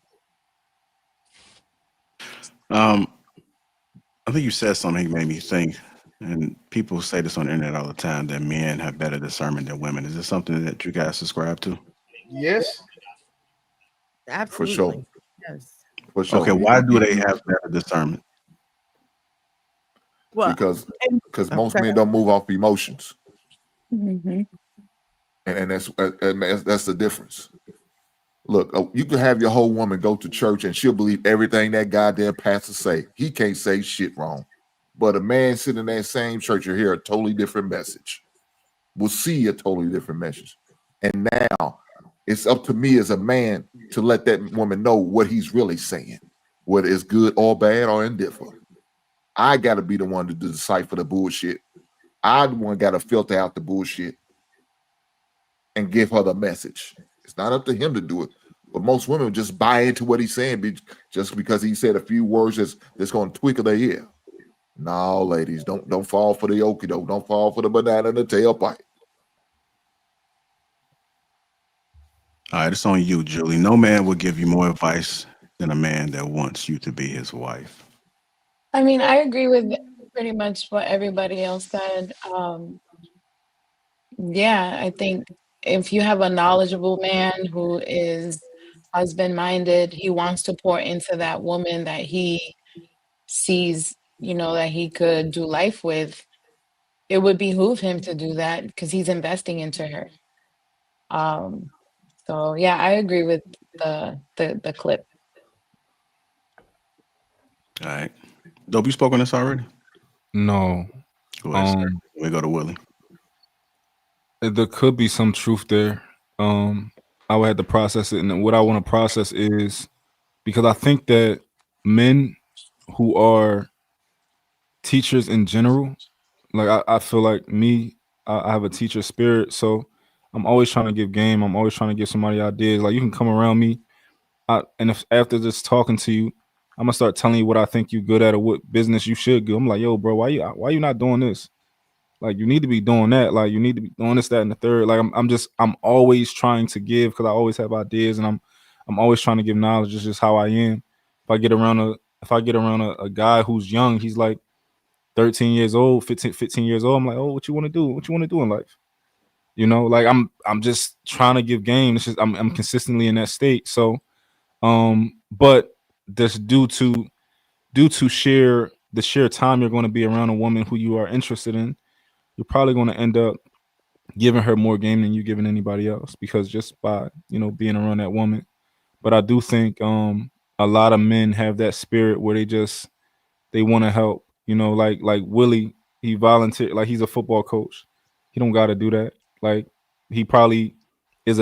I think you said something that made me think, and people say this on the internet all the time that men have better discernment than women. Is this something that you guys subscribe to? Yes. For sure. Absolutely. Yes. For sure. Okay, why do they have better discernment? Well, Because I'm most sorry. men don't move off emotions, Mhm. and that's the difference. Look, you can have your whole woman go to church and she'll believe everything that goddamn pastor say. He can't say shit wrong. But a man sitting in that same church will hear a totally different message. Will see a totally different message. And now it's up to me as a man to let that woman know what he's really saying, whether it's good or bad or indifferent. I got to be the one to decipher the bullshit. I the one got to filter out the bullshit and give her the message. It's not up to him to do it. But most women just buy into what he's saying just because he said a few words that's going to twinkle their ear. No, ladies, don't fall for the okie doke. Don't fall for the banana in the tailpipe. All right, it's on you, Julie. No man will give you more advice than a man that wants you to be his wife. I mean, I agree with pretty much what everybody else said. Yeah, I think if you have a knowledgeable man who is husband minded, he wants to pour into that woman that he sees, that he could do life with, it would behoove him to do that because he's investing into her. Um, so yeah, I agree with the clip. All right. Dope, you spoke on this already? No. Go ahead, sir. We go to Willie. There could be some truth there. I would have to process it, and what I want to process is because I think that men who are teachers in general, like I feel like me, I have a teacher spirit, so I'm always trying to give game. I'm always trying to give somebody ideas. Like you can come around me, and if after just talking to you, I'm gonna start telling you what I think you good at or what business you should do. I'm like, yo, bro, why you not doing this? Like you need to be doing that. Like you need to be doing this, that, and the third. Like I'm always trying to give because I always have ideas and I'm always trying to give knowledge. It's just how I am. If I get around a guy who's young, he's like 13 years old, 15 years old. I'm like, oh, what you want to do? What you want to do in life? Like I'm just trying to give game. It's just I'm consistently in that state. So but just due to the sheer time you're going to be around a woman who you are interested in, you're probably going to end up giving her more game than you giving anybody else because just by being around that woman. But I do think a lot of men have that spirit where they want to help. Like Willie, he volunteered. Like he's a football coach. He don't got to do that. Like he probably is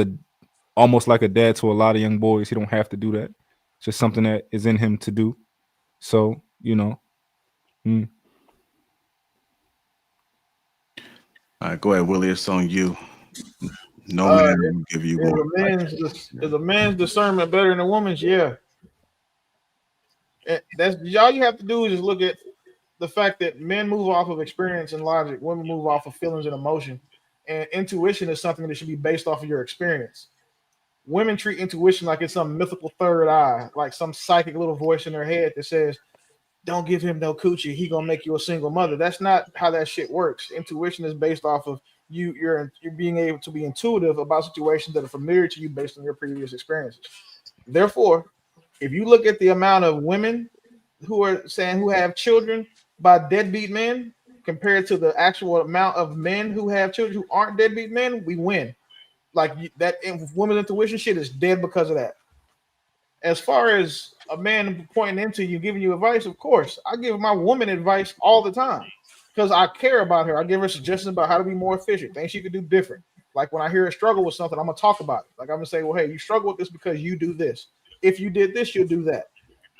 almost like a dad to a lot of young boys. He don't have to do that. It's just something that is in him to do. So All right, go ahead, Willie. It's on you. No man will give you more. Is a man's discernment better than a woman's? Yeah. That's all you have to do is just look at the fact that men move off of experience and logic, women move off of feelings and emotion. And intuition is something that should be based off of your experience. Women treat intuition like it's some mythical third eye, like some psychic little voice in their head that says, don't give him no coochie, he gonna make you a single mother. That's not how that shit works. Intuition is based off of you're being able to be intuitive about situations that are familiar to you based on your previous experiences. Therefore, if you look at the amount of women who have children by deadbeat men compared to the actual amount of men who have children who aren't deadbeat men, we win. Like that women's intuition shit is dead because of that. As far as a man pointing into you, giving you advice, of course, I give my woman advice all the time because I care about her. I give her suggestions about how to be more efficient, things she could do different. Like when I hear her struggle with something, I'm gonna talk about it. Like I'm gonna say, well, hey, you struggle with this because you do this. If you did this, you'll do that.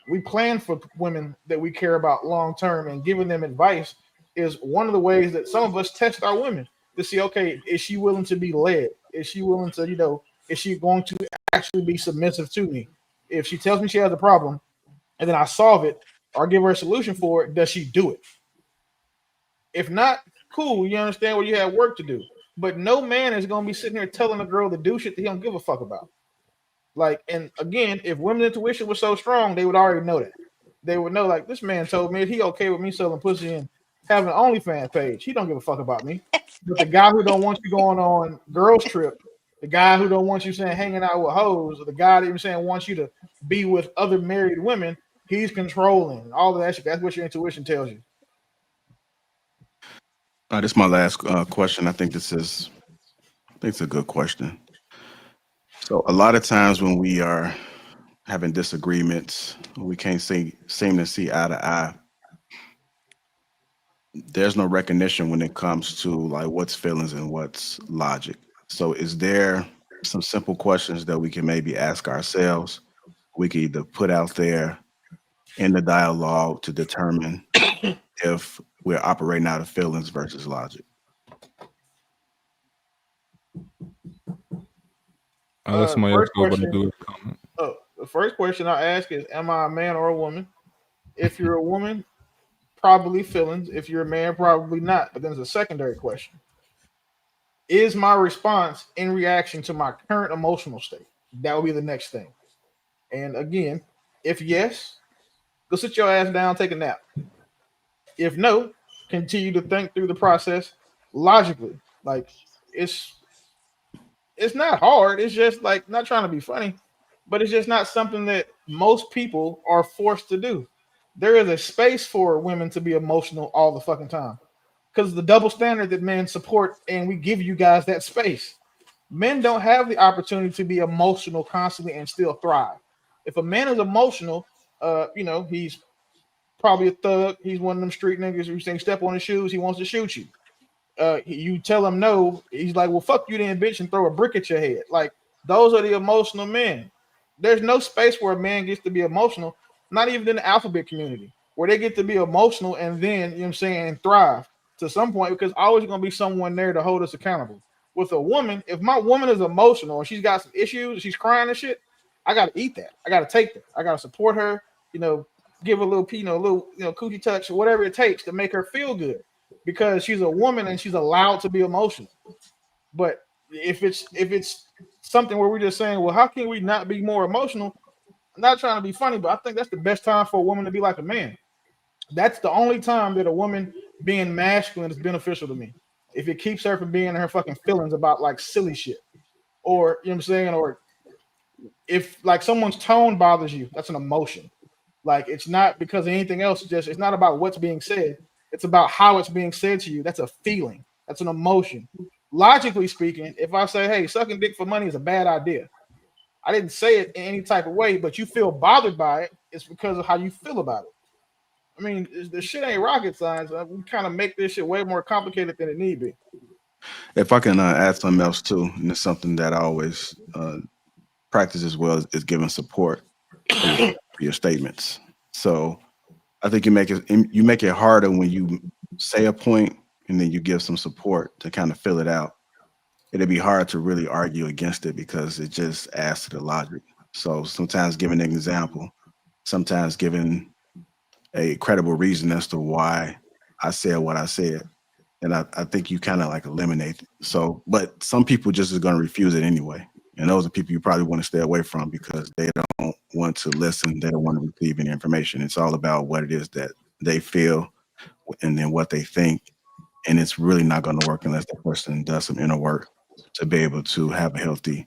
We plan for women that we care about long term, and giving them advice is one of the ways that some of us test our women to see, okay, is she willing to be led? Is she willing to, is she going to actually be submissive to me? If she tells me she has a problem and then I solve it or give her a solution for it, does she do it? If not, cool, you understand what you have work to do. But no man is going to be sitting here telling a girl to do shit that he don't give a fuck about. Like, and again, if women's intuition was so strong, they would already know that. They would know, like, this man told me he okay with me selling pussy and having an OnlyFans page. He don't give a fuck about me. But the guy who don't want you going on girls trip, the guy who don't want you saying hanging out with hoes, or the guy that you're saying wants you to be with other married women, he's controlling all of that shit. That's what your intuition tells you. This is my last question. I think it's a good question. So a lot of times when we are having disagreements, we can't seem to see eye to eye. There's no recognition when it comes to like what's feelings and what's logic. So is there some simple questions that we can maybe ask ourselves? We can either put out there in the dialogue to determine if we're operating out of feelings versus logic. I'll let somebody else First go over to question. do a comment. The first question I ask is, am I a man or a woman? If you're a woman, probably feelings. If you're a man, probably not. But then there's a secondary question. Is my response in reaction to my current emotional state? That would be the next thing. And again, if yes, go sit your ass down, take a nap. If no, continue to think through the process logically. Like it's not hard. It's just like not trying to be funny, but it's just not something that most people are forced to do. There is a space for women to be emotional all the fucking time because the double standard that men support, and we give you guys that space. Men don't have the opportunity to be emotional constantly and still thrive. If a man is emotional, he's probably a thug. He's one of them street niggas who say step on his shoes, he wants to shoot you. You tell him no, he's like, well, fuck you then, bitch, and throw a brick at your head. Like, those are the emotional men. There's no space where a man gets to be emotional, not even in the alphabet community, where they get to be emotional and then, you know what I'm saying, and thrive to some point, because always going to be someone there to hold us accountable. With a woman, if my woman is emotional and she's got some issues, she's crying and shit, I got to eat that. I got to take that. I got to support her, give her a little, coochie touch, or whatever it takes to make her feel good, because she's a woman and she's allowed to be emotional. But if it's something where we're just saying, well, how can we not be more emotional? I'm not trying to be funny, but I think that's the best time for a woman to be like a man. That's the only time that a woman being masculine is beneficial to me. If it keeps her from being in her fucking feelings about like silly shit. Or, you know what I'm saying? Or if like someone's tone bothers you, that's an emotion. Like, it's not because of anything else. It's not about what's being said. It's about how it's being said to you. That's a feeling. That's an emotion. Logically speaking, if I say, hey, sucking dick for money is a bad idea, I didn't say it in any type of way, but you feel bothered by it, it's because of how you feel about it. I mean, the shit ain't rocket science. We kind of make this shit way more complicated than it need be. If I can add something else too, and it's something that I always practice as well, is giving support for your statements. So I think you make it harder when you say a point and then you give some support to kind of fill it out. It'd be hard to really argue against it because it just adds to the logic. So sometimes giving an example, sometimes giving a credible reason as to why I said what I said. And I think you kind of like eliminate it. So, but some people just are going to refuse it anyway. And those are people you probably want to stay away from because they don't want to listen. They don't want to receive any information. It's all about what it is that they feel and then what they think. And it's really not going to work unless that person does some inner work to be able to have a healthy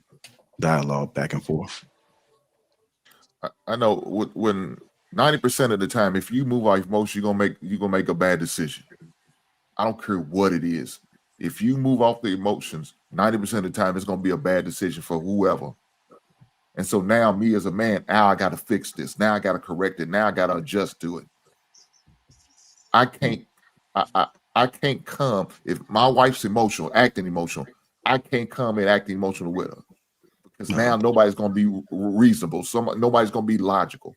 dialogue back and forth. I know when 90% of the time, if you move off emotion, you're gonna make a bad decision. I don't care what it is. If you move off the emotions, 90% of the time it's gonna be a bad decision for whoever. And so now, me as a man, now I got to fix this. Now I got to correct it. Now I got to adjust to it. I can't come if my wife's emotional, acting emotional. I can't come and act emotional with her because now nobody's going to be reasonable. Nobody's going to be logical.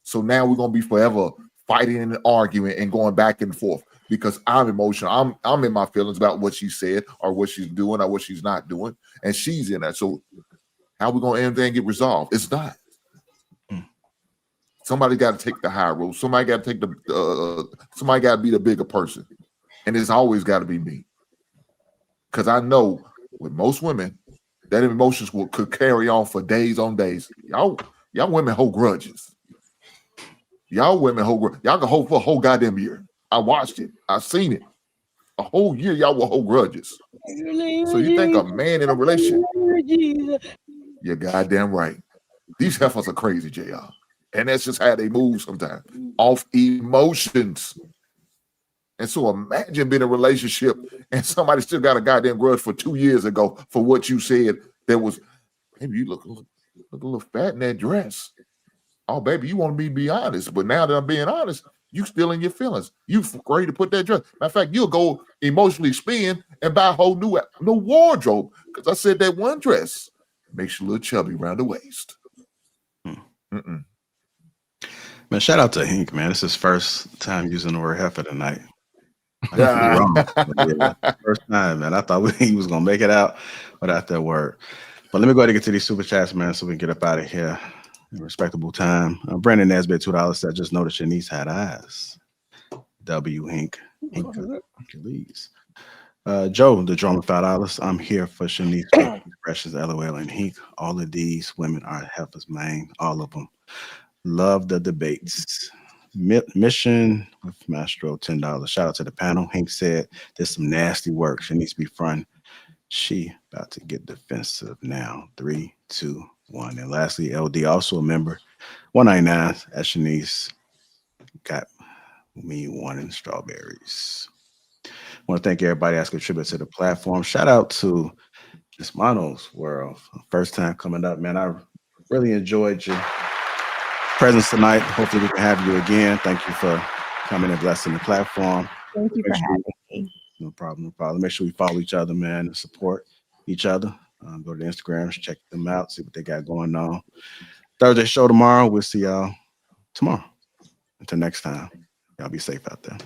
So now we're going to be forever fighting and arguing and going back and forth because I'm emotional. I'm in my feelings about what she said or what she's doing or what she's not doing, and she's in that. So how are we going to everything get resolved? It's not. Somebody got to take the high road. Somebody got to take somebody got to be the bigger person, and it's always got to be me. Because I know with most women, that emotions could carry on for days on days. Y'all women hold grudges. Y'all women y'all can hold for a whole goddamn year. I watched it. I've seen it. A whole year, y'all will hold grudges. So you think a man in a relationship? You're goddamn right. These heifers are crazy, JR. And that's just how they move sometimes. Off emotions. And so imagine being in a relationship and somebody still got a goddamn grudge for 2 years ago for what you said that was, baby, you look a little fat in that dress. Oh, baby, you want me to be honest. But now that I'm being honest, you still in your feelings. You ready to put that dress. Matter of fact, you'll go emotionally spin and buy a whole new wardrobe. Because I said that one dress makes you a little chubby around the waist. Man, shout out to Hink, man. This is his first time using the word heifer tonight. Wrong. Yeah, first time, man. I thought he was gonna make it out without that word. But let me go ahead and get to these super chats, man, so we can get up out of here in respectable time. Brandon Nesbitt, $2 said, just noticed your niece had eyes. W Hink. Please. Joe, the drummer, $5. I'm here for Shanice Expressions, LOL, and Hink. All of these women are heifers, man. All of them. Love the debates. Mission with Mastro, $10. Shout out to the panel. Hink said there's some nasty work. She needs to be front. She about to get defensive now. 3, 2, 1. And lastly, LD, also a member. 199 at Shanice. Got me wanting strawberries. I want to thank everybody that's contributed to the platform. Shout out to Miss Mono's World. First time coming up, man. I really enjoyed your presence tonight. Hopefully we can have you again. Thank you for coming and blessing the platform. Thank you for having me. No problem. Make sure we follow each other, man, and support each other. Go to the Instagrams, check them out, see what they got going on. Thursday show tomorrow. We'll see y'all tomorrow. Until next time, y'all be safe out there.